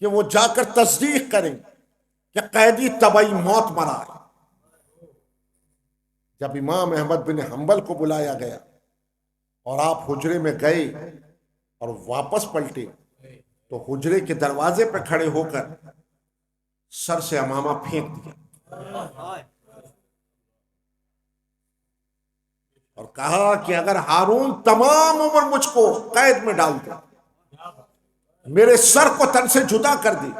کہ وہ جا کر تصدیق کریں کہ قیدی طبعی موت مرا ہے۔ جب امام احمد بن حنبل کو بلایا گیا اور آپ حجرے میں گئے اور واپس پلٹے تو حجرے کے دروازے پہ کھڑے ہو کر سر سے عمامہ پھینک دیا اور کہا کہ اگر ہارون تمام عمر مجھ کو قید میں ڈال دے، میرے سر کو تن سے جدا کر دے،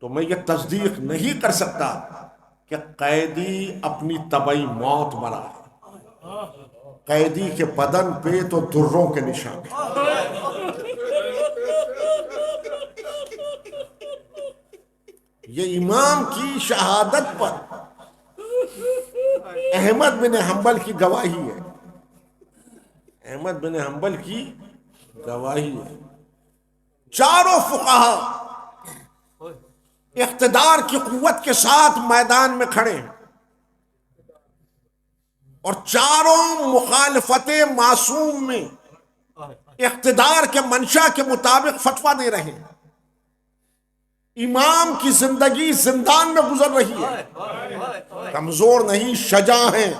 تو میں یہ تصدیق نہیں کر سکتا کہ قیدی اپنی طبعی موت مرا ہے۔ قیدی کے بدن پہ تو دروں کے نشان ہیں۔ یہ امام کی شہادت پر احمد بن حنبل کی گواہی ہے۔ احمد بن حنبل کی گواہی ہے۔ چاروں فقہا اقتدار کی قوت کے ساتھ میدان میں کھڑے ہیں اور چاروں مخالفت معصوم میں اقتدار کے منشا کے مطابق فتویٰ دے رہے ہیں۔ امام کی زندگی زندان میں گزر رہی ہے، کمزور نہیں، شجاع ہیں،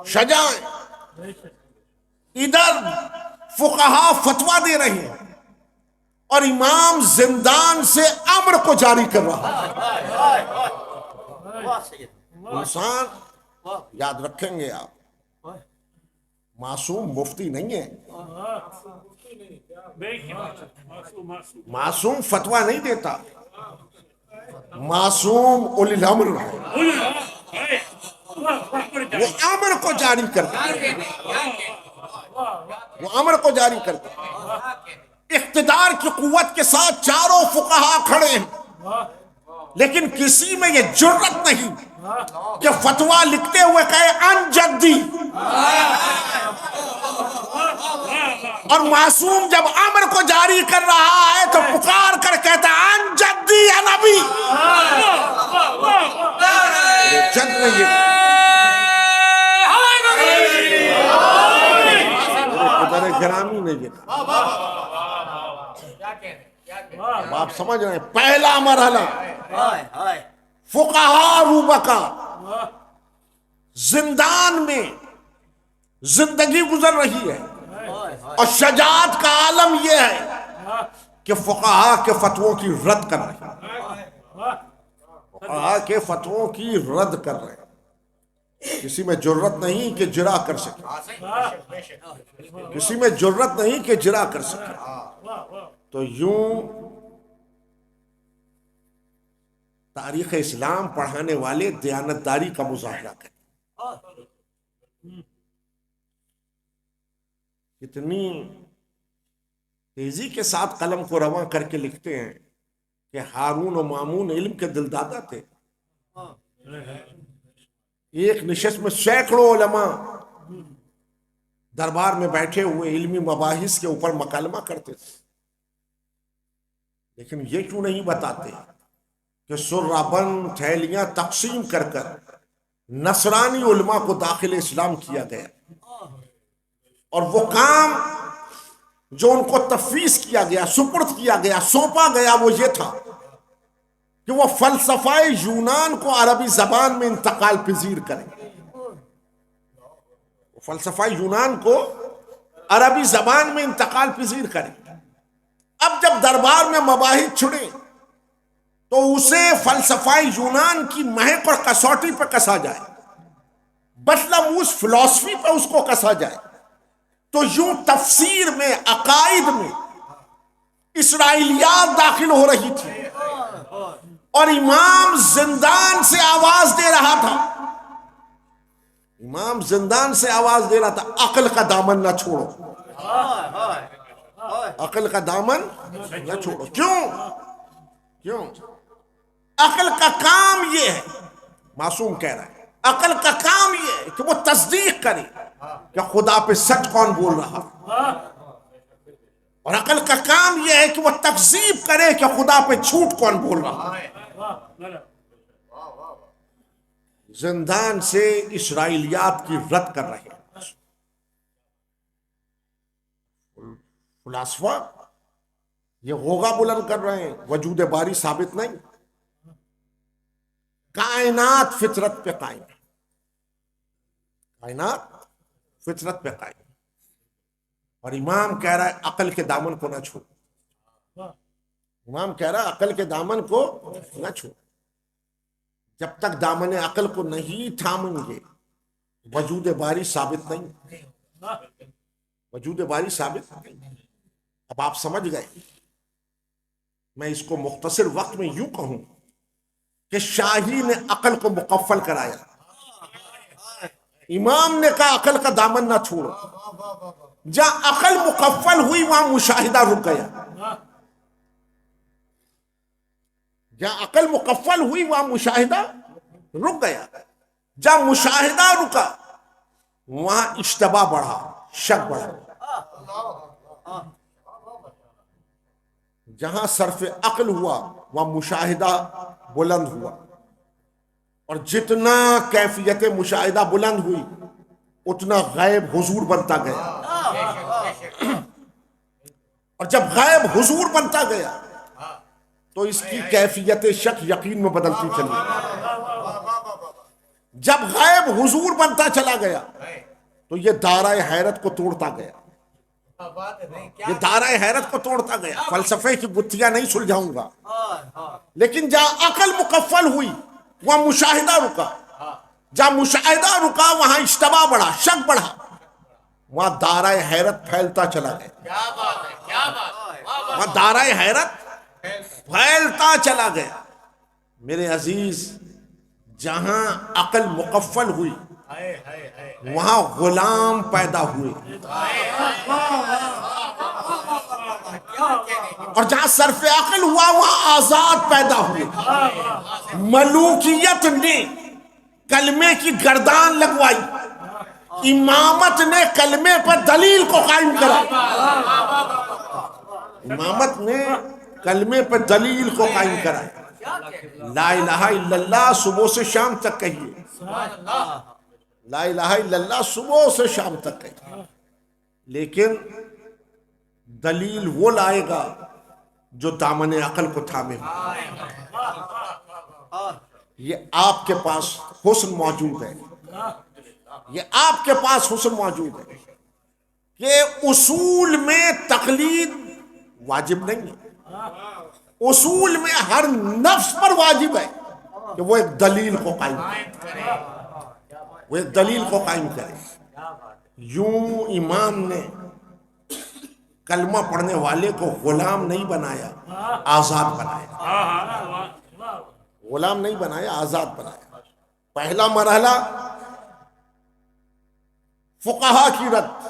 شجاع ہیں۔ ادھر فقہا فتویٰ دے رہے ہیں اور امام زندان سے امر کو جاری کر رہا ہے۔ انسان یاد رکھیں گے آپ، معصوم مفتی نہیں ہے، معصوم فتویٰ نہیں دیتا، معصوم اولی الامر ہے، وہ امر کو جاری کرتا ہے، وہ امر کو جاری کرتا ہے۔ اقتدار کی قوت کے ساتھ چاروں فقہا کھڑے ہیں، لیکن کسی میں یہ جرت نہیں کہ فتویٰ لکھتے ہوئے کہے ان جدی، اور معصوم جب امر کو جاری کر رہا ہے تو پکار کر کہتا ہے ان جدی یا نبی۔ جد نہیں، قدر گرامی نہیں ہے۔ آپ سمجھ رہے ہیں؟ پہلا مرحلہ فقہا روبکا زندان میں زندگی گزر رہی ہے، اور شجاعت کا عالم یہ ہے کہ فقہا کے فتووں کی رد کر رہے ہیں، فقہا کے فتووں کی رد کر رہے ہیں۔ کسی میں جرت نہیں کہ جرا کر سکے، کسی میں جرت نہیں کہ جرا کر سکے۔ تو یوں تاریخ اسلام پڑھانے والے دیانتداری کا مظاہرہ کریں۔ کتنی تیزی کے ساتھ قلم کو رواں کر کے لکھتے ہیں کہ ہارون و مامون علم کے دلدادہ تھے۔ ایک نشست میں سینکڑوں علماء دربار میں بیٹھے ہوئے علمی مباحث کے اوپر مکالمہ کرتے تھے، لیکن یہ کیوں نہیں بتاتے کہ سرہ بند تھیلیاں تقسیم کر کر نصرانی علماء کو داخل اسلام کیا گیا، اور وہ کام جو ان کو تفویض کیا گیا، سپرد کیا گیا، سونپا گیا، وہ یہ تھا کہ وہ فلسفہ یونان کو عربی زبان میں انتقال پذیر کریں۔ فلسفہ یونان کو عربی زبان میں انتقال پذیر کرے. اب جب دربار میں مباحث چھڑے تو اسے فلسفہ یونان کی مہک اور کسوٹی پہ کسا جائے، بطلموس فلسفی پہ اس کو کسا جائے. تو یوں تفسیر میں، عقائد میں اسرائیلیات داخل ہو رہی تھی، اور امام زندان سے آواز دے رہا تھا، امام زندان سے آواز دے رہا تھا، عقل کا دامن نہ چھوڑو، عقل کا دامن نہ چھوڑو. کیوں؟ عقل کا کام یہ ہے، معصوم کہہ رہا ہے، عقل کا کام یہ ہے کہ وہ تصدیق کرے کہ خدا پہ سچ کون بول رہا ہے، اور عقل کا کام یہ ہے کہ وہ تکذیب کرے کہ خدا پہ جھوٹ کون بول رہا ہے. زندان سے اسرائیلیات کی رد کر رہے ہیں فلاسفہ، یہ غوغا بلند کر رہے ہیں، وجود باری ثابت نہیں، کائنات فطرت پہ قائم ہے، کائنات فطرت پہ قائم ہے. اور امام کہہ رہا ہے عقل کے دامن کو نہ چھوڑو، امام کہہ رہا ہے عقل کے دامن کو نہ چھوڑو. جب تک دامن عقل کو نہیں تھامیں گے وجود باری ثابت نہیں، وجود باری ثابت نہیں. اب آپ سمجھ گئے. میں اس کو مختصر وقت میں یوں کہوں کہ شاہی نے عقل کو مکفل کرایا، امام نے کہا عقل کا دامن نہ چھوڑو. جہاں عقل مکفل ہوئی وہاں مشاہدہ رک گیا، جہاں عقل مکفل ہوئی وہاں مشاہدہ رک گیا، جہاں مشاہدہ رکا وہاں اشتباہ بڑھا، شک بڑھا. جہاں صرف عقل ہوا وہاں مشاہدہ بلند ہوا، اور جتنا کیفیت مشاہدہ بلند ہوئی اتنا غیب حضور بنتا گیا، اور جب غیب حضور بنتا گیا تو اس کی کیفیت شک یقین میں بدلتی چلی. جب غیب حضور بنتا چلا گیا تو یہ دائرہ حیرت کو توڑتا گیا، یہ دائرہ حیرت کو توڑتا گیا. فلسفے کی گتھیاں نہیں سلجھاؤں گا، لیکن جہاں عقل مکفل ہوئی وہاں مشاہدہ رکا، جہاں مشاہدہ رکا وہاں اشتباہ بڑھا، شک بڑھا، وہاں دائرہ حیرت پھیلتا چلا گیا، وہاں دائرہ حیرت پھیلتا چلا گیا. میرے عزیز، جہاں عقل مکفل ہوئی وہاں غلام پیدا ہوئے، اور جہاں صرف عقل ہوا وہاں آزاد پیدا ہوئے. ملوکیت نے کلمے کی گردان لگوائی، امامت نے کلمے پر دلیل کو قائم کرا، امامت نے کلمے پر دلیل کو قائم کرا. لا الہ الا اللہ صبح سے شام تک کہیے، لا الہ الا اللہ صبح سے شام تک کہیے، لیکن دلیل وہ لائے گا جو دامن عقل کو تھامے. یہ آپ کے پاس حسن موجود ہے، یہ آپ کے پاس حسن موجود ہے کہ اصول میں تقلید واجب نہیں ہے، اصول میں ہر نفس پر واجب ہے کہ وہ ایک دلیل کو قائم کرے، وہ ایک دلیل کو قائم کرے. یوں امام نے کلمہ پڑھنے والے کو غلام نہیں بنایا، آزاد بنایا، غلام نہیں بنایا، آزاد بنایا. پہلا مرحلہ فقہا کی رد،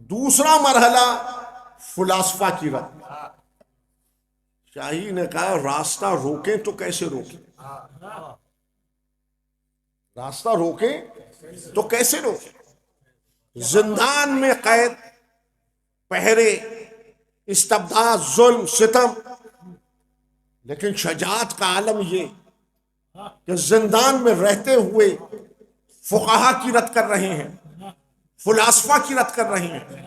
دوسرا مرحلہ فلاسفہ کی رد. شاہی نے کہا راستہ روکیں تو کیسے روکیں، راستہ روکیں تو کیسے روکیں. زندان میں قید، پہرے، استبداد، ظلم، ستم، لیکن شجاعت کا عالم یہ کہ زندان میں رہتے ہوئے فقہا کی رد کر رہے ہیں، فلاسفہ کی رد کر رہے ہیں.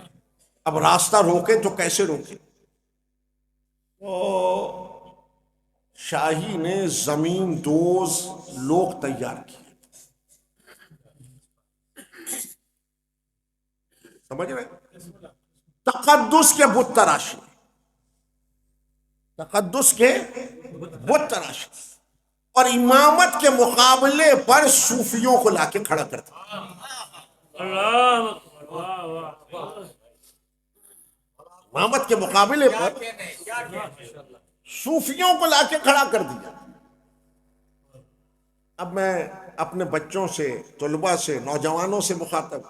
اب راستہ روکیں تو کیسے روکیں. تو شاہی نے زمین دوز لوگ تیار کیے، سمجھ رہے؟ تقدس کے بت تراشی، تقدس کے بت تراشی، اور امامت کے مقابلے پر صوفیوں کو لا کے کھڑا کرتے. امامت کے مقابلے پر صوفیوں کو لا کے کھڑا کر دیا. اب میں اپنے بچوں سے، طلباء سے، نوجوانوں سے مخاطب،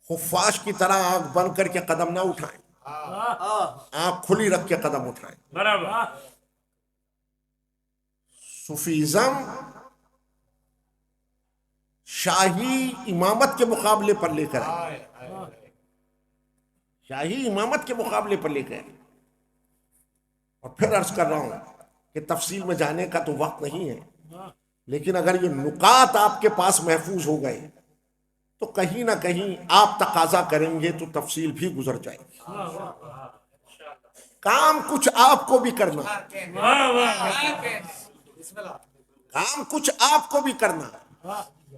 خفاش کی طرح آنکھ بند کر کے قدم نہ اٹھائیں، آنکھ کھلی رکھ کے قدم اٹھائیں. صوفیزم شاہی امامت کے مقابلے پر لے کر آئے، شاہی امامت کے مقابلے پر لے کر آئے. اور پھر عرض کر رہا ہوں کہ تفصیل میں جانے کا تو وقت نہیں ہے، لیکن اگر یہ نکات آپ کے پاس محفوظ ہو گئے تو کہیں نہ کہیں آپ تقاضا کریں گے تو تفصیل بھی گزر جائے گی. کام کچھ آپ کو بھی کرنا، کام کچھ آپ کو بھی کرنا.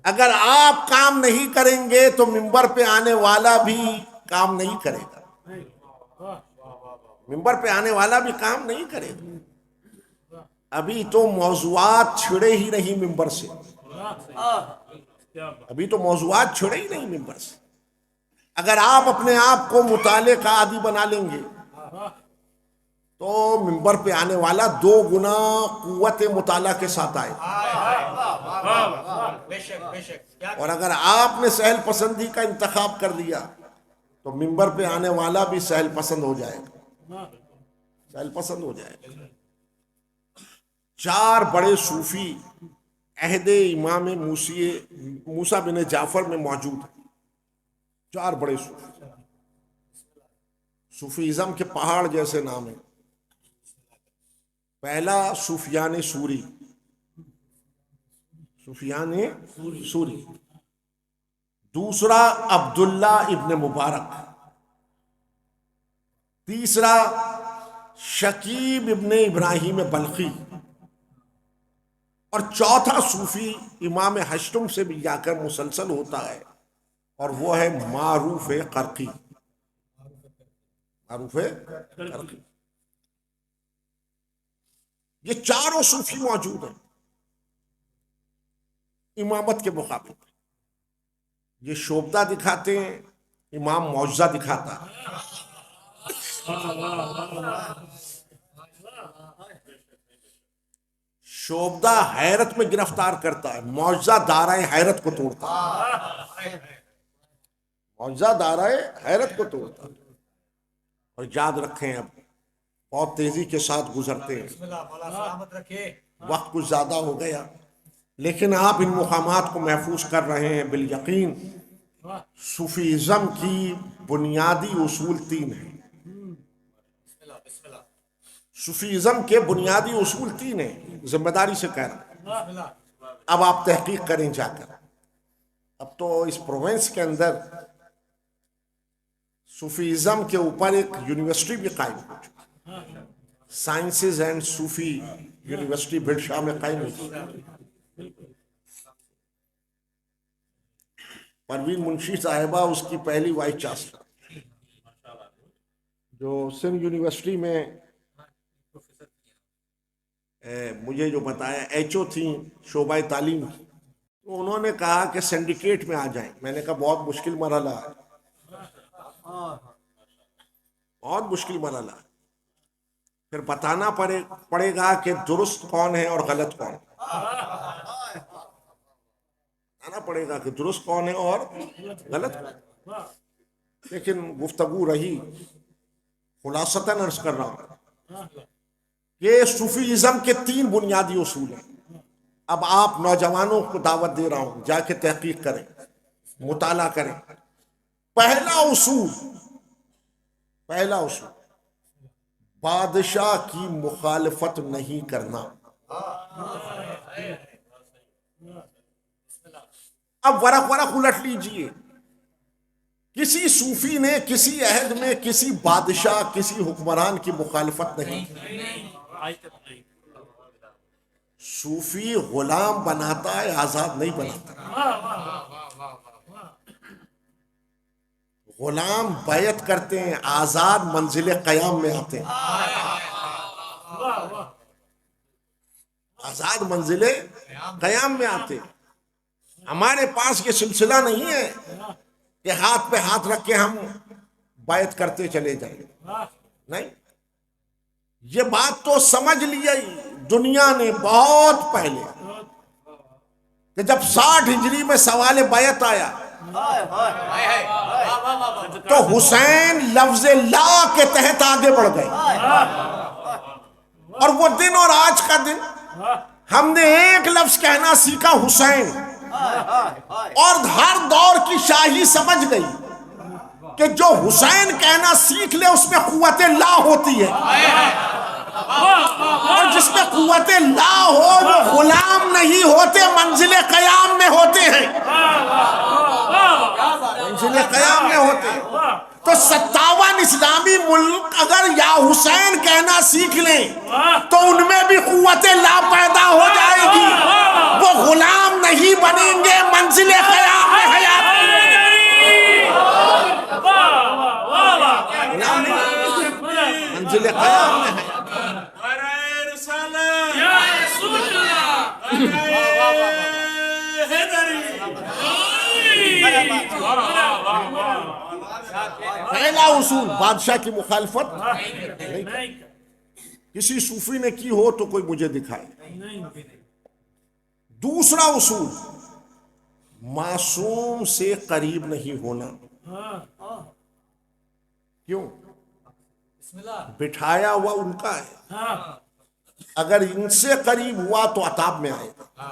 اگر آپ کام نہیں کریں گے تو منبر پہ آنے والا بھی کام نہیں کرے گا، منبر پہ آنے والا بھی کام نہیں کرے گا. ابھی تو موضوعات چھڑے ہی نہیں منبر سے، ابھی تو موضوعات چھڑے ہی نہیں منبر سے. اگر آپ اپنے آپ کو مطالعے کا عادی بنا لیں گے تو منبر پہ آنے والا 2 گنا قوت مطالعہ کے ساتھ آئے. اور اگر آپ نے سہل پسندی کا انتخاب کر لیا تو منبر پہ آنے والا بھی سہل پسند ہو جائے گا، سہل پسند ہو جائے گا. 4 بڑے صوفی عہد امام موسیٰ بن جعفر میں موجود ہیں. 4 بڑے صوفی، صوفیزم کے پہاڑ جیسے نام ہیں. پہلا سفیان سوری، سفیان سوری. دوسرا عبداللہ ابن مبارک. تیسرا شکیب ابن ابراہیم بلخی. اور چوتھا صوفی امام حشتم سے بھی جا کر مسلسل ہوتا ہے، اور وہ ہے معروف قرقی. معروف قرقی. یہ 4 صوفی موجود ہیں امامت کے مقابلے پر. یہ شوبدہ دکھاتے ہیں، امام معجزہ دکھاتا ہے. شوبدہ حیرت میں گرفتار کرتا ہے، معجزہ دارائے حیرت کو توڑتا ہے، معجزہ دارائے حیرت کو توڑتا ہے. اور یاد رکھیں اب بہت تیزی کے ساتھ گزرتے ہیں، وقت کچھ زیادہ ہو گیا، لیکن آپ ان مقامات کو محفوظ کر رہے ہیں. بالیقین صوفیزم کی بنیادی اصول 3 ہیں. صوفیزم کے بنیادی اصول 3 ہیں، ذمہ داری سے کہہ رہا ہوں. اب آپ تحقیق کریں جا کر. اب تو اس پروونس کے اندر صوفیزم کے اوپر ایک یونیورسٹی بھی قائم ہو چکی، سائنسز اینڈ صوفی یونیورسٹی بھٹ شاہ میں قائم ہوئی. پروین منشی صاحبہ اس کی پہلی وائس چانسلر، جو سندھ یونیورسٹی میں مجھے جو بتایا ایچ او تھیں شعبہ تعلیم کی، تو انہوں نے کہا کہ سینڈیکیٹ میں آ جائیں. میں نے کہا بہت مشکل مرحلہ ہے، بہت مشکل مرحلہ ہے. پھر بتانا پڑے گا کہ درست کون ہے اور غلط کون ہے، بتانا پڑے گا کہ درست کون ہے اور غلط کون ہے. لیکن گفتگو رہی، خلاصتاً عرض کر رہا ہوں کہ صوفیزم کے 3 بنیادی اصول ہیں. اب آپ نوجوانوں کو دعوت دے رہا ہوں، جا کے تحقیق کریں، مطالعہ کریں. پہلا اصول بادشاہ کی مخالفت نہیں کرنا. اب ورق الٹ لیجئے. کسی صوفی نے کسی عہد میں کسی بادشاہ، کسی حکمران کی مخالفت نہیں. صوفی غلام بناتا ہے، آزاد نہیں بناتا. غلام بیعت کرتے ہیں، آزاد منزل قیام میں آتے ہیں، آزاد منزل قیام میں آتے ہیں۔ ہمارے پاس یہ سلسلہ نہیں ہے کہ ہاتھ پہ ہاتھ رکھ کے ہم بیعت کرتے چلے جائیں، نہیں، یہ بات تو سمجھ لیا دنیا نے بہت پہلے کہ جب 60 ہجری میں سوال بیعت آیا تو حسین لفظ لا کے تحت آگے بڑھ گئے، اور وہ دن اور آج کا دن ہم نے ایک لفظ کہنا سیکھا، حسین، اور ہر دور کی شاہی سمجھ گئی کہ جو حسین کہنا سیکھ لے اس میں قوت لا ہوتی ہے، اور جس میں قوت لا ہو وہ غلام نہیں ہوتے، منزل قیام میں ہوتے ہیں، منزل قیام میں ہوتے ہیں۔ تو 57 اسلامی ملک اگر یا حسین کہنا سیکھ لیں تو ان میں بھی قوت لا پیدا ہو جائے گی، وہ غلام نہیں بنیں گے، منزل قیام میں حیات منزل قیام میں ہے۔ پہلا اصول بادشاہ کی مخالفت نہیں، کسی صوفی نے کی ہو تو کوئی مجھے دکھائے۔ دوسرا اصول معصوم سے قریب نہیں ہونا، کیوں؟ بٹھایا ہوا ان کا ہے، اگر ان سے قریب ہوا تو عطاب میں آئے گا،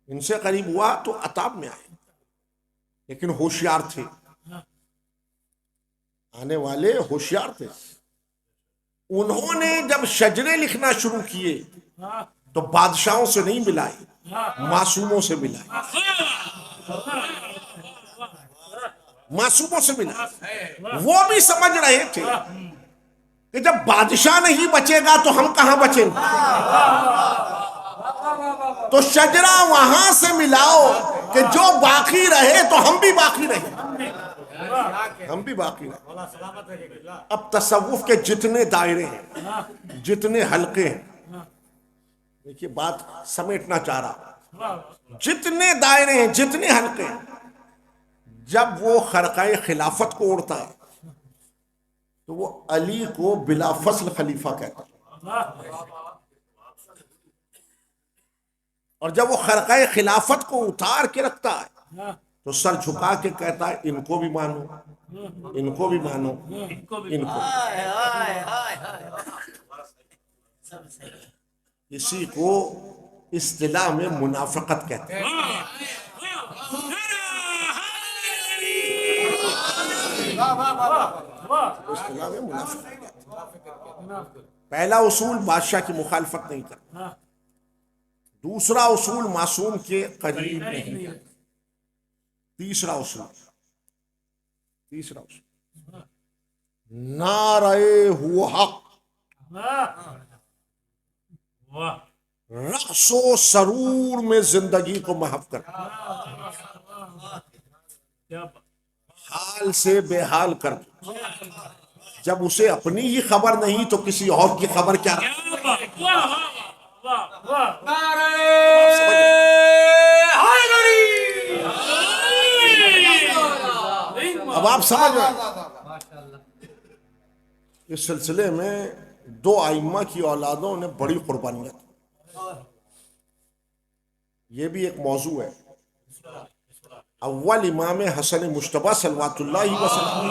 ان سے قریب ہوا تو عطاب میں آئے گا، لیکن ہوشیار تھے، آنے والے ہوشیار تھے۔ انہوں نے جب شجرے لکھنا شروع کیے تو بادشاہوں سے نہیں ملائے، معصوموں سے ملائے، معصوموں سے ملائے۔ وہ بھی سمجھ رہے تھے کہ جب بادشاہ نہیں بچے گا تو ہم کہاں بچیں گے، تو شجرہ وہاں سے ملاؤ کہ جو باقی رہے تو ہم بھی باقی رہیں، ہم بھی باقی رہیں۔ اب تصوف کے جتنے دائرے ہیں، جتنے حلقے ہیں، دیکھیے بات سمیٹنا چاہ رہا، جتنے دائرے ہیں، جتنے حلقے ہیں، جب وہ خرقہ خلافت کو اڑتا ہے تو وہ علی کو بلا فصل خلیفہ کہتا ہے، اور جب وہ خرقہ خلافت کو اتار کے رکھتا ہے تو سر جھکا کے کہتا ہے ان کو بھی مانو، ان کو بھی مانو، ان کو۔ اسی کو اصطلاح میں منافقت کہتے ہیں۔ اصطلاح میں منافقت کہتے ہیں۔ پہلا اصول بادشاہ کی مخالفت نہیں کرنا، دوسرا اصول معصوم کے قریب نہیں، تیسرا اصول نعرہ ہوا حق، رقص و سرور میں زندگی کو محو کر، حال سے بے حال کر، جب اسے اپنی ہی خبر نہیں تو کسی اور کی خبر کیا رکھ۔ اب آپ سمجھ رہے، اس سلسلے میں دو ائمہ کی اولادوں نے بڑی قربانیاں دی، یہ بھی ایک موضوع ہے۔ اول امام حسن مجتبیٰ صلوات اللہ وسلم،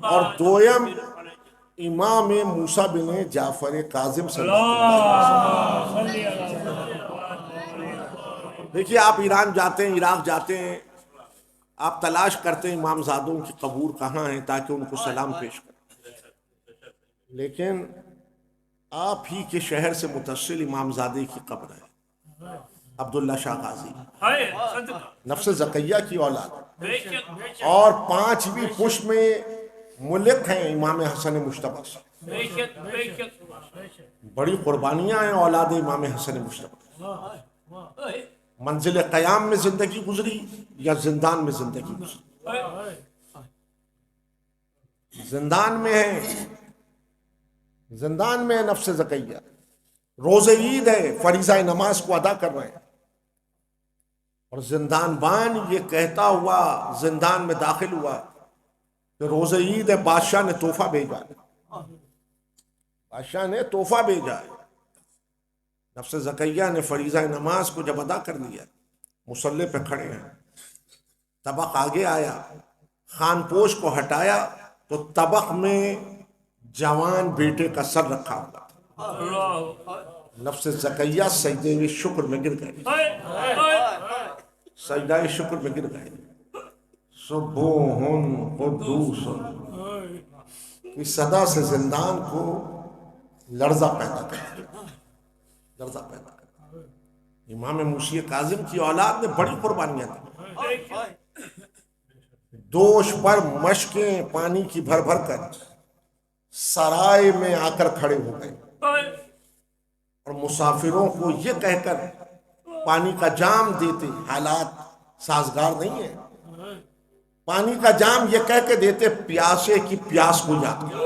اور دویم امام موسیٰ بن جعفر کاظم صلوات اللہ وسلم۔ دیکھیے آپ ایران جاتے ہیں، عراق جاتے ہیں، آپ تلاش کرتے ہیں امام زادوں کی قبور کہاں ہیں تاکہ ان کو سلام پیش کریں، لیکن آپ ہی کے شہر سے متصل امام زادے کی قبر ہے، عبداللہ شاہ غازی، نفس زکیہ کی اولاد، اور 5ویں پشت میں ملک ہیں امام حسن مجتبیٰ سے۔ بڑی قربانیاں ہیں اولاد امام حسن مجتبیٰ۔ منزل قیام میں زندگی گزری یا زندان میں زندگی گزری؟ زندان میں ہے، زندان میں ہے نفس زکیہ. روز عید ہے، فریضہ نماز کو ادا کر رہے ہیں، اور زندان بان یہ کہتا ہوا زندان میں داخل ہوا کہ روز عید ہے، بادشاہ نے تحفہ بھیجا ہے، بادشاہ نے تحفہ بھیجا ہے. نفس زکیہ نے فریضہ نماز کو جب ادا کر لیا، مصلی پہ کھڑے ہیں، طبق آگے آیا، خان پوش کو ہٹایا تو طبق میں جوان بیٹے کا سر رکھا ہوا تھا. نفس زکیہ سجدے شکر میں گر گئے، سجدہ شکر میں گر گئے. سبوح قدوس کی صدا سے زندان کو لرزہ پیدا کرتی، لرزہ پیدا کرتی. امام موسی کاظم کی اولاد نے بڑی قربانیاں دی. دوش پر مشکیں پانی کی بھر بھر کر سرائے میں آ کر کھڑے ہو گئے، اور مسافروں کو یہ کہہ کر پانی کا جام دیتے، حالات سازگار نہیں ہے، پانی کا جام یہ کہہ کے دیتے پیاسے کی پیاس کو یاد کر.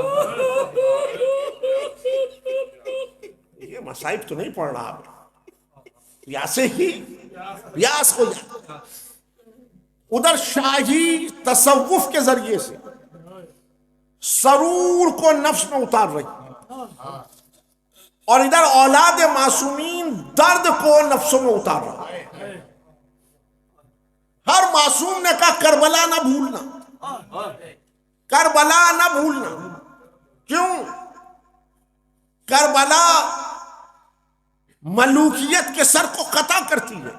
یہ مصائب تو نہیں پڑھ رہا، پیاسے ہی پیاس کو یاد کر. ادھر شاہی تصوف کے ذریعے سے سرور کو نفس میں اتار رہی ہے، اور ادھر اولاد معصومین درد کو نفسوں میں اتار رہا ہے. ہر معصوم نے کہا کربلا نہ بھولنا، کربلا نہ بھولنا. کیوں؟ کربلا ملوکیت کے سر کو قطع کرتی ہے،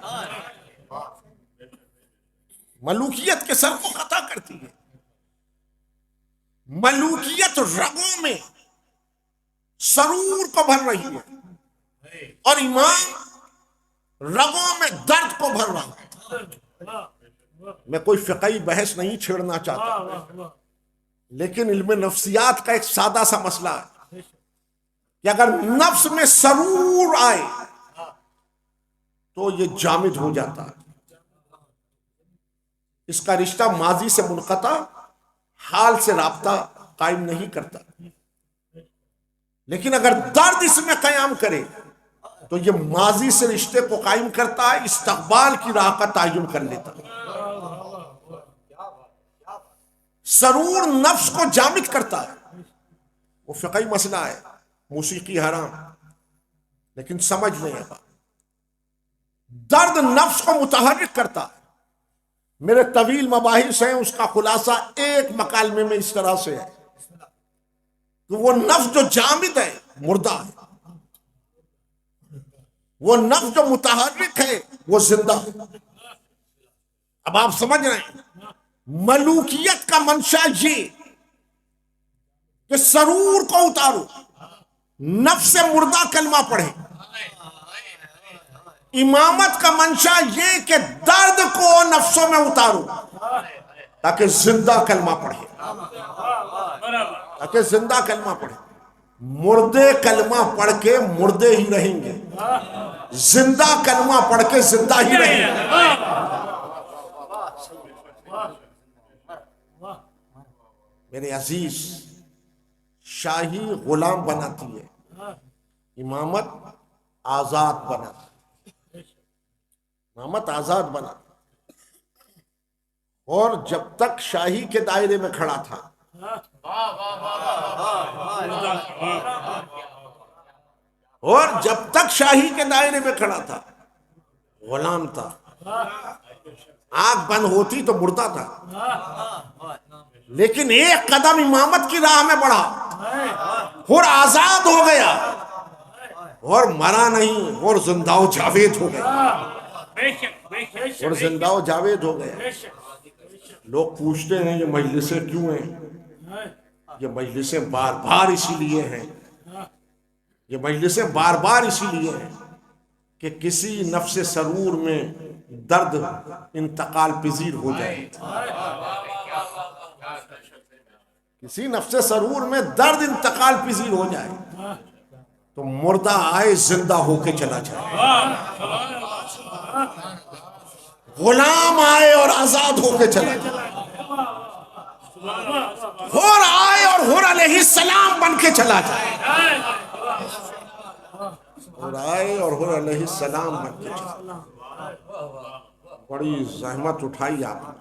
ملوکیت کے سر کو قطع کرتی ہے. ملوکیت رگوں میں سرور کو بھر رہی ہے، اور ایمان رگوں میں درد کو بھر رہا ہے. میں کوئی فقہی بحث نہیں چھیڑنا چاہتا، لیکن علم نفسیات کا ایک سادہ سا مسئلہ ہے کہ اگر نفس میں سرور آئے تو یہ جامد ہو جاتا ہے. اس کا رشتہ ماضی سے منقطع، حال سے رابطہ قائم نہیں کرتا. لیکن اگر درد اس میں قیام کرے تو یہ ماضی سے رشتے کو قائم کرتا ہے، استقبال کی راہ کا تعین کر لیتا ہے. سرور نفس کو جامد کرتا ہے، وہ فقہی مسئلہ ہے. موسیقی حرام، لیکن سمجھ نہیں آتا. درد نفس کو متحرک کرتا ہے. میرے طویل مباحث ہیں، اس کا خلاصہ ایک مکالمے میں اس طرح سے ہے کہ وہ نفس جو جامد ہے مردہ ہے، وہ نفس جو متحرک ہے وہ زندہ ہے. اب آپ سمجھ رہے ہیں ملوکیت کا منشا یہ کہ سرور کو اتارو، نفس مردہ کلمہ پڑھے. امامت کا منشا یہ کہ درد کو نفسوں میں اتارو تاکہ زندہ کلمہ پڑھے، تاکہ زندہ کلمہ پڑھے. مردے کلمہ پڑھ کے مردے ہی رہیں گے، زندہ کلمہ پڑھ کے زندہ ہی رہیں گے. میرے عزیز، شاہی غلام بناتی ہے، امامت آزاد بناتی ہے، امامت آزاد بناتی ہے. اور جب تک شاہی کے دائرے میں کھڑا تھا، اور جب تک شاہی کے دائرے میں کھڑا تھا غلام تھا. آنکھ بند ہوتی تو مردہ تھا، لیکن ایک قدم امامت کی راہ میں بڑھا اور آزاد ہو گیا، اور مرا نہیں، اور زندہ و جاوید ہو گیا، اور زندہ و جاوید ہو گیا. لوگ پوچھتے ہیں یہ مجلسیں کیوں ہیں؟ یہ مجلسیں بار بار اسی لیے ہیں، یہ مجلسیں بار بار اسی لیے ہیں کہ کسی نفس سرور میں درد انتقال پذیر ہو جائے. کسی نفس سرور میں درد انتقال پذیر ہو جائے تو مردہ آئے زندہ ہو کے چلا جائے. غلام آئے اور آزاد ہو کے چلا جائے، حور آئے اور حور علیہ السلام بن کے چلا جائے، حور آئے اور حور علیہ السلام بن کے چلا جائے۔ بڑی زحمت اٹھائی آپ نے،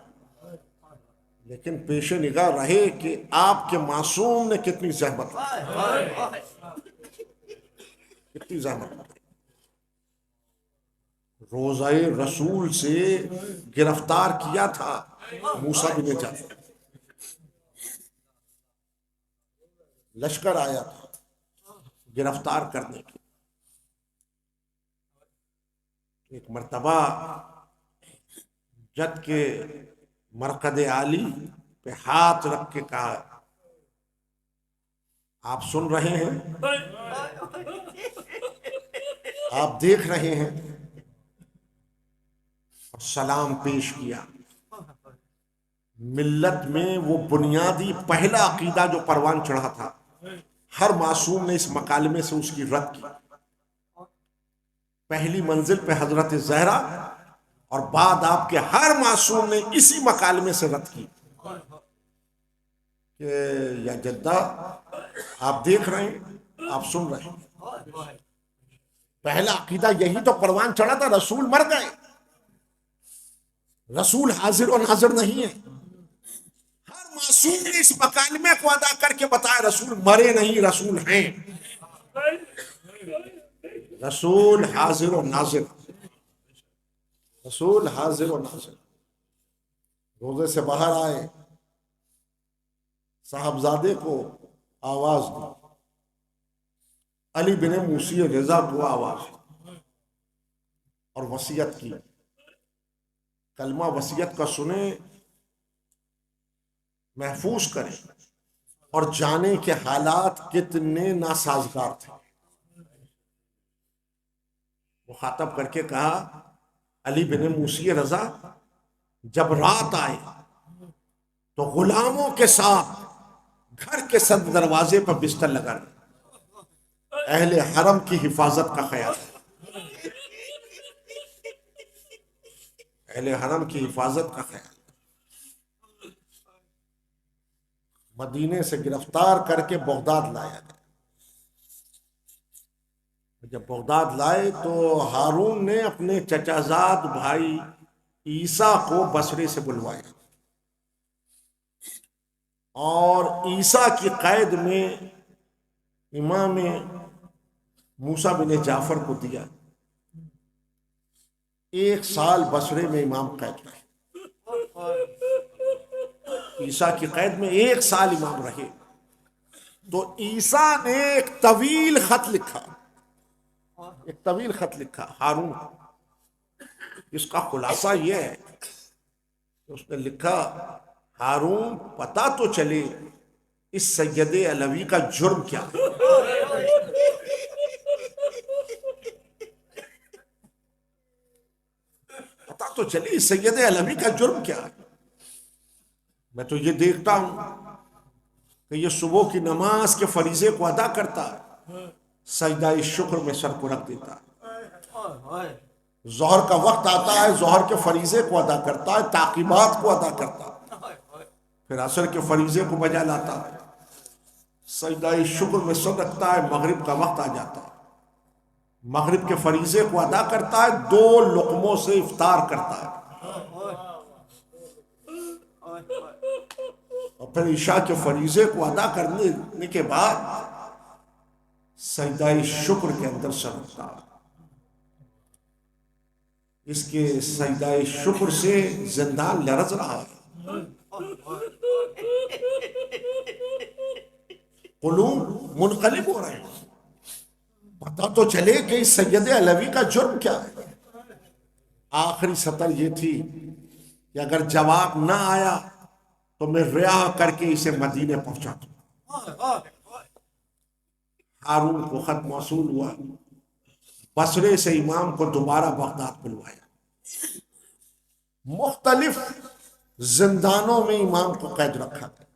لیکن پیش نگاہ رہے کہ آپ کے معصوم نے کتنی زحمت اٹھائی، کتنی زحمت اٹھائی۔ روضہ رسول سے گرفتار کیا تھا موسیٰ بن جعفر، لشکر آیا تھا گرفتار کرنے کے۔ ایک مرتبہ جد کے مرقد عالی پہ ہاتھ رکھ کے کہا، آپ سن رہے ہیں، آپ دیکھ رہے ہیں، اور سلام پیش کیا۔ ملت میں وہ بنیادی پہلا عقیدہ جو پروان چڑھا تھا، ہر معصوم نے اس مکالمے سے اس کی رد کی۔ پہلی منزل پہ حضرت زہرا اور بعد آپ کے ہر معصوم نے اسی مکالمے سے رد کی کہ یا جدہ آپ دیکھ رہے ہیں، آپ سن رہے ہیں۔ پہلا عقیدہ یہی تو پروان چڑھا تھا، رسول مر گئے، رسول حاضر و ناظر نہیں ہے۔ ہر معصوم نے اس مکالمے کو ادا کر کے بتایا رسول مرے نہیں، رسول ہیں، رسول حاضر و ناظر، رسول حاضر و ناظر۔ روزے سے باہر آئے، صاحبزادے کو آواز دی، علی بن موسی رضا کو آواز دی اور وصیت کی، کلمہ وصیت کا سنیں، محفوظ کریں اور جانیں کہ حالات کتنے ناسازگار تھے۔ مخاطب کر کے کہا، علی بن موسی رضا، جب رات آئے تو غلاموں کے ساتھ گھر کے صد دروازے پر بستر لگا لیں، اہل حرم کی حفاظت کا خیال ہے، اہل حرم کی حفاظت کا خیال۔ مدینے سے گرفتار کر کے بغداد لایا گیا۔ جب بغداد لائے تو ہارون نے اپنے چچا زاد بھائی عیسیٰ کو بصرے سے بلوایا اور عیسیٰ کی قید میں امام موسیٰ بن جعفر کو دیا۔ 1 سال بصرے میں امام قید رہے، عیسیٰ کی قید میں 1 سال امام رہے۔ تو عیسیٰ نے ایک طویل خط لکھا، ایک طویل خط لکھا ہارون کو، اس کا خلاصہ یہ ہے کہ اس نے لکھا، ہارون پتہ تو چلے اس سید علوی کا جرم کیا ہے، پتہ تو چلے اس سید علوی کا جرم کیا ہے۔ میں تو یہ دیکھتا ہوں کہ یہ صبح کی نماز کے فریضے کو ادا کرتا ہے، سجدہ شکر میں سر کو رکھ دیتا ہے، ظہر کا وقت آتا ہے، ظہر کے فریضے کو ادا کرتا ہے، تعقیبات کو ادا کرتا ہے، پھر عصر کے فریضے کو بجا لاتا ہے، سجدہ شکر میں سر رکھتا ہے، مغرب کا وقت آ جاتا ہے، مغرب کے فریضے کو ادا کرتا ہے، 2 لقموں سے افطار کرتا ہے، اور پھر عشاء کے فریضے کو ادا کرنے کے بعد سجدہ شکر کے اندر سر رکھتا ہے۔ اس کے سجدہ شکر سے زندان لرز رہا ہے، قلوب منقلب ہو رہے ہیں۔ پتہ تو چلے کہ اس سید علوی کا جرم کیا ہے۔ آخری سطر یہ تھی کہ اگر جواب نہ آیا تو میں رہا کر کے اسے مدینے پہنچا دوں۔ ہارون کو خط موصول ہوا، بصرے سے امام کو دوبارہ بغداد بلوایا۔ مختلف زندانوں میں امام کو قید رکھا گیا،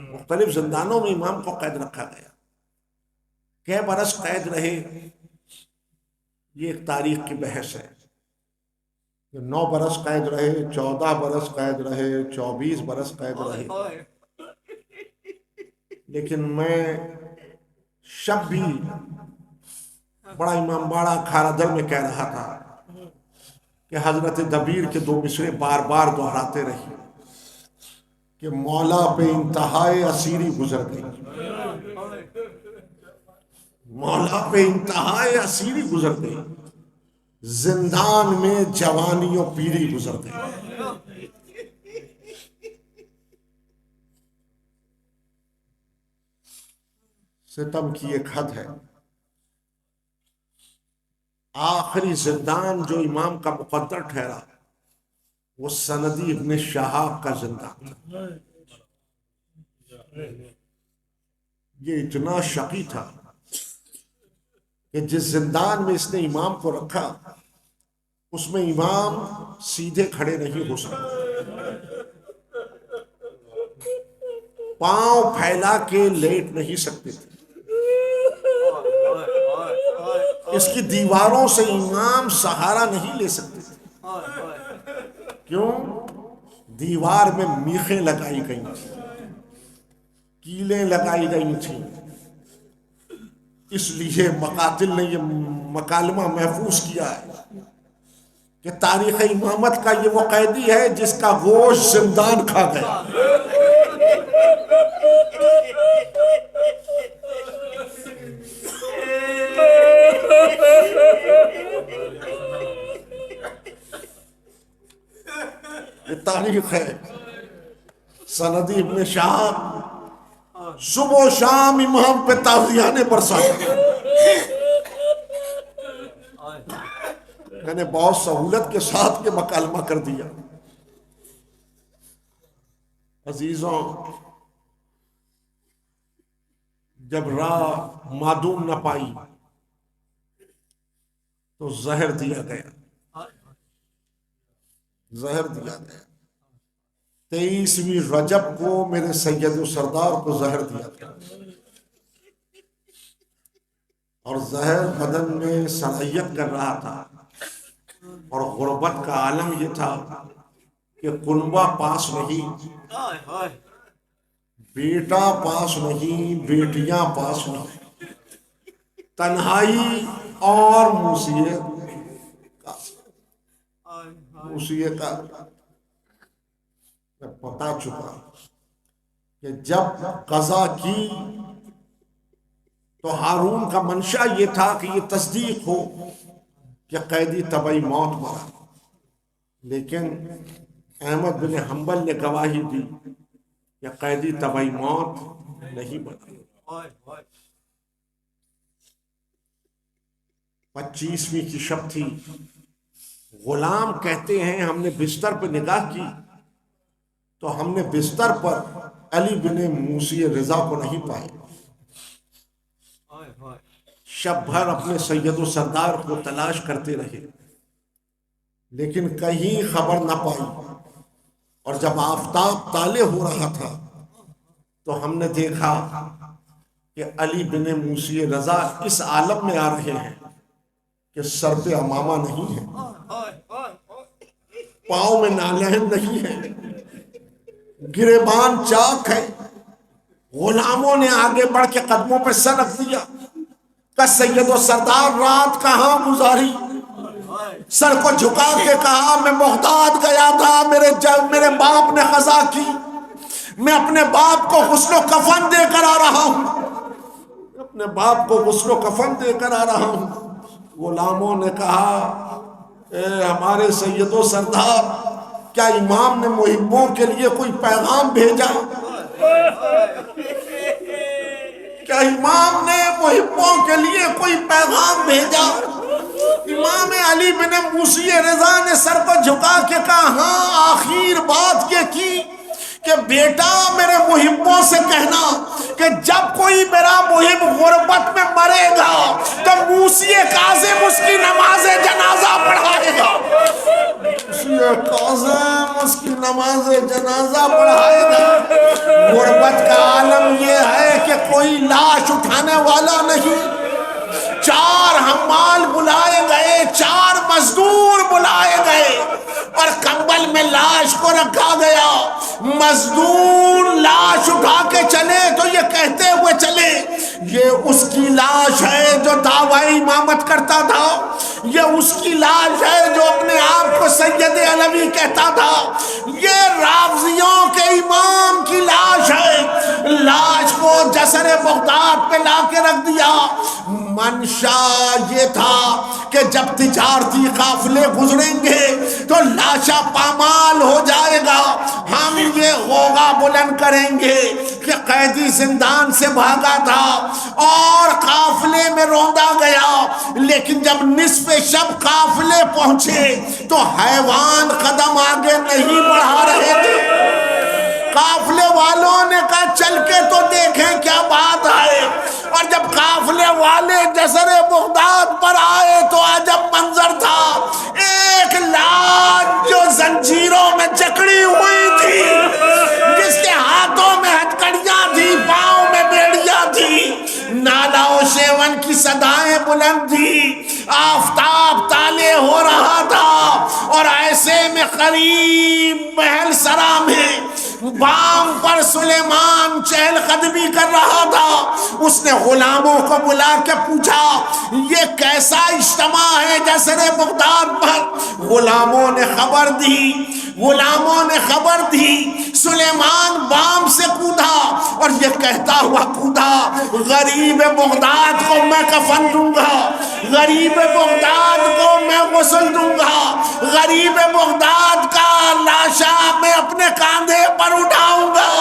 مختلف زندانوں میں امام کو قید رکھا گیا۔ کئی برس قید رہے، یہ ایک تاریخ کی بحث ہے. 9 برس قید رہے، 14 برس قید رہے، 24 برس قید رہے. لیکن میں شب بھی بڑا امام باڑہ کھارا دل میں کہہ رہا تھا کہ حضرت دبیر کے 2 مصرے بار بار دہراتے رہے کہ مولا پہ انتہائے اسیری گزر گئی، مولا پہ انتہائے اسیری گزر گئی، زندان میں جوانی و پیری گزر گئی. ستم کی ایک حد ہے. آخری زندان جو امام کا مقدر ٹھہرا وہ سندی ابن شہاب کا زندان تھا. یہ اتنا شقی تھا کہ جس زندان میں اس نے امام کو رکھا اس میں امام سیدھے کھڑے نہیں ہو سکتے، پاؤں پھیلا کے لیٹ نہیں سکتے تھے. اس کی دیواروں سے امام سہارا نہیں لے سکتے تھے. کیوں؟ دیوار میں میخیں لگائی گئی تھیں، کیلیں لگائی گئی تھیں. اس لیے مقاتل نے یہ مکالمہ محفوظ کیا ہے کہ تاریخ امامت کا یہ وہ قیدی ہے جس کا گوشت زندان کھا گیا. یہ تاریخ ہے. سندی ابن شہاب صبح و شام امام پہ تعزیانے برساتا. میں نے بہت سہولت کے ساتھ یہ مکالمہ کر دیا. عزیزوں، جب راہ معدوم نہ پائی تو زہر دیا گیا، زہر دیا گیا. 23ویں رجب کو میرے سید و سردار کو زہر دیا گیا، اور زہر بدن میں صلاحیت کر رہا تھا. اور غربت کا عالم یہ تھا کہ کنبہ پاس نہیں، بیٹا پاس نہیں، بیٹیاں پاس نہیں، تنہائی اور موسیقی کا پتا چکا کہ جب قضا کی تو ہارون کا منشا یہ تھا کہ یہ تصدیق ہو کہ قیدی طبعی موت مرا. لیکن احمد بن حنبل نے گواہی دی کہ قیدی طبعی موت نہیں مرا. 25ویں کی شب تھی. غلام کہتے ہیں ہم نے بستر پہ نگاہ کی تو ہم نے بستر پر علی بن موسی رضا کو نہیں پائے. شب بھر اپنے سید و سردار کو تلاش کرتے رہے لیکن کہیں خبر نہ پائی. اور جب آفتاب طالع ہو رہا تھا تو ہم نے دیکھا کہ علی بن موسی رضا اس عالم میں آ رہے ہیں کہ سر پہ امامہ نہیں ہے، پاؤں میں نالہن نہیں ہے، گریبان چاک ہے. غلاموں نے آگے بڑھ کے قدموں پہ سر رکھ دیا کہ سید و سردار رات کہاں گزاری. سر کو جھکا کے کہا میں بغداد گیا تھا، میرے باپ نے قضا کی، میں اپنے باپ کو غسل و کفن دے کر آ رہا ہوں، اپنے باپ کو غسل و کفن دے کر آ رہا ہوں. غلاموں نے کہا اے ہمارے سید و سردار، کیا امام نے محبوں کے لیے کوئی پیغام بھیجا؟ کیا امام نے محبوں کے لیے کوئی پیغام بھیجا؟ امام علی بن موسی رضا نے سر کو جھکا کے کہا ہاں، آخر بات یہ کی کہ بیٹا میرے محبوں سے کہنا کہ جب کوئی میرا محب غربت میں مرے گا تو موسی کاظم اس کی نماز جنازہ پڑھائے گا. موسی کاظم اس کی نماز جنازہ پڑھائے گا. غربت کا عالم یہ ہے کہ کوئی لاش اٹھانے والا نہیں. 4 حمال بلائے گئے لاش کو رکھا گیا. مزدور لاش اٹھا کے چلے تو یہ کہتے ہوئے چلے یہ اس کی لاش ہے جو دعوی امامت کرتا تھا, یہ اس کی لاش ہے جو اپنے آپ کو سید علوی کہتا تھا, یہ رافضیوں کے امام کی لاش ہے. لاش کو جسر بغداد پہ لا کے رکھ دیا. منشا یہ تھا کہ جب تجارتی قافلے گزریں گے تو لاشا پامال ہو جائے گا, ہم یہ غوغا بلند کریں گے کہ قیدی زندان سے بھاگا تھا اور قافلے میں روندا گیا. لیکن جب نصف شب قافلے پہنچے تو حیوان قدم آگے نہیں بڑھا رہے تھے. قافلے والوں نے کہا چل کے تو دیکھیں کیا بات ہے, اور جب قافلے والے جسر بغداد پر آئے تو عجب منظر تھا. ایک لاش جو زنجیروں میں جکڑی ہوئی تھی, جس کے ہاتھوں میں ہتھکڑیاں تھی, پاؤں میں بیڑیاں تھی, نالا و شیون کی صدائیں بلند تھی, آفتاب طالع ہو رہا تھا, اور ایسے میں قریب محل سرا میں بام پر سلیمان چہل قدمی کر رہا تھا. اس نے غلاموں کو بلا کے پوچھا یہ کیسا اجتماع ہے جسر بغداد پر. غلاموں نے خبر دی. سلیمان بام سے کودا اور یہ کہتا ہوا کودا غریب بغداد کو میں کفن دوں گا, غریب بغداد کو میں غسل دوں گا, غریب بغداد کا لاشا میں اپنے کاندھے پر اٹھاؤں گا.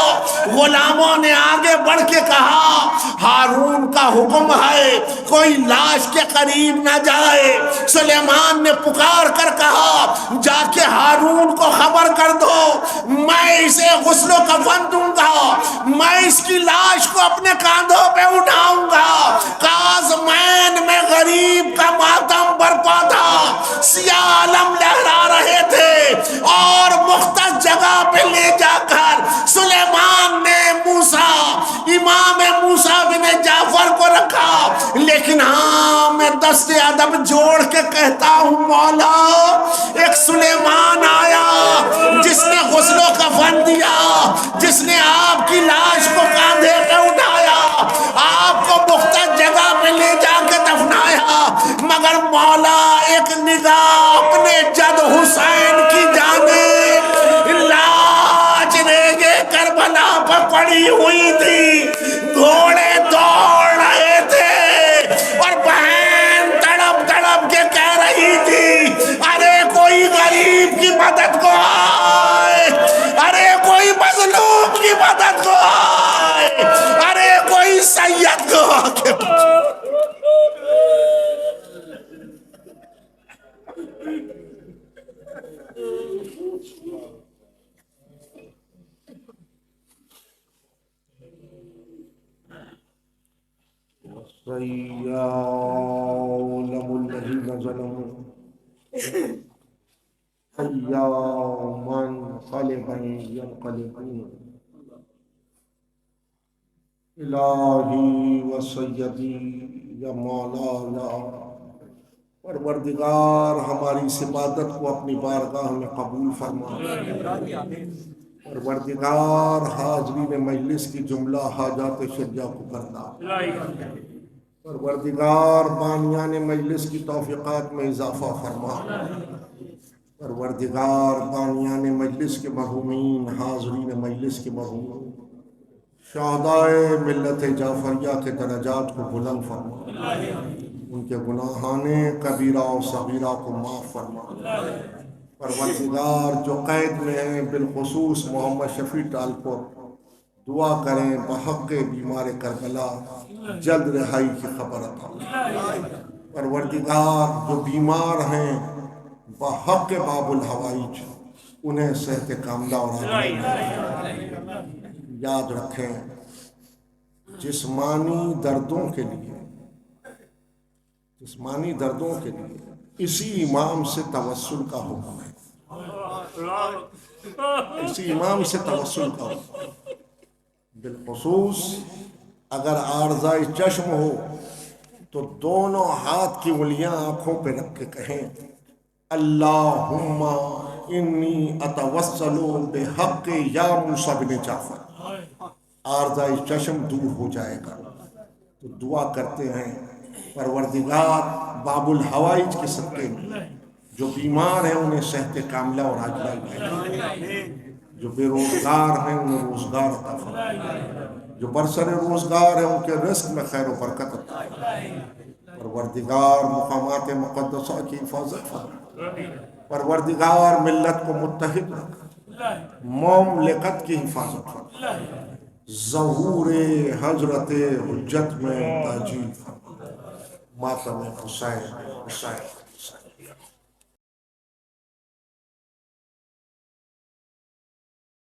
غلاموں نے آگے بڑھ کے کہا ہارون کا حکم ہے کوئی لاش کے قریب نہ جائے. سلیمان نے پکار کر کہا جا کے ہارون کو خبر کر دو, میں اسے غسل و کفن دوں گا, میں اس کی لاش کو اپنے کاندھوں پہ اٹھاؤں گا. کاظمین میں غریب کا ماتم برپا تھا, سیاہ علم لہرا رہے تھے, اور مختص جگہ پہ لے جا کر سلیمان نے امام موسیٰ بن جعفر کو رکھا. لیکن ہاں میں دست ادب جوڑ کے کہتا ہوں مولا, ایک سلیمان آیا جس نے غسل و کفن دیا, جس نے آپ کی لاش کو کاندھے پہ اٹھایا, آپ کو مختص جگہ پہ لے جا کے دفنایا, مگر مولا ایک نگاہ اپنے جد حسین کی جانب لاج ریگے کربلا پر پڑی ہوئی تھی. گھوڑے دوڑ رہے تھے اور بہن تڑپ تڑپ کے کہہ رہی تھی ارے کوئی غریب کی مدد کو آئے, ارے کوئی مظلوم کی مدد کو آئے, ارے کوئی سید کو آگے. سيعلم الذين ظلموا أيا منقلبا ينقلبون. الہی و سیدی یا مولا, پروردگار ہماری اس عبادت کو اپنی بارگاہ میں قبول فرما. پروردگار حاضرین مجلس کی جملہ حاجات شجاع کو کرنا. پروردگار بانیان مجلس کی توفیقات میں اضافہ فرما. پروردگار بانیان مجلس کے مرحومین, حاضرین مجلس کے مرحومین, شہدائے ملت جعفریہ کے درجات کو بلند فرما. ان کے گناہان کبیرہ و صغیرہ کو معاف فرما. پروردگار جو قید میں ہیں بالخصوص محمد شفیع ٹالپور, دعا کریں بحق بیمار کربلا جلد رہائی کی خبر عطا. پروردگار جو بیمار ہیں بحق باب الحوائج انہیں صحت کاملہ اور عاجلہ. یاد رکھیں جسمانی دردوں کے لیے اسی امام سے توسل کا حکم ہے. اسی امام سے توسل کا حکم ہے. بالخصوص اگر عارضہ چشم ہو تو دونوں ہاتھ کی انگلیاں آنکھوں پہ رکھ کے کہیں اللہم انی اتوسلو بحق یا موسیٰ بن جعفر، عارضۂ چشم دور ہو جائے گا تو دعا کرتے ہیں پروردگار باب الحوائج کے صدقے میں جو بیمار ہیں انہیں صحت کاملہ اور عاجلہ دے، جو بے روزگار ہیں انہیں روزگار عطا فرما، جو برسر روزگار ہیں ان کے رزق میں خیر و برکت عطا فرما، پروردگار مقامات مقدسہ کی حفاظت فرما، پروردگار ملت کو متحد رکھ، مملکت کی حفاظت فرما، ظہور حضرت حجت میں تاجیل فرما، ماتم حسین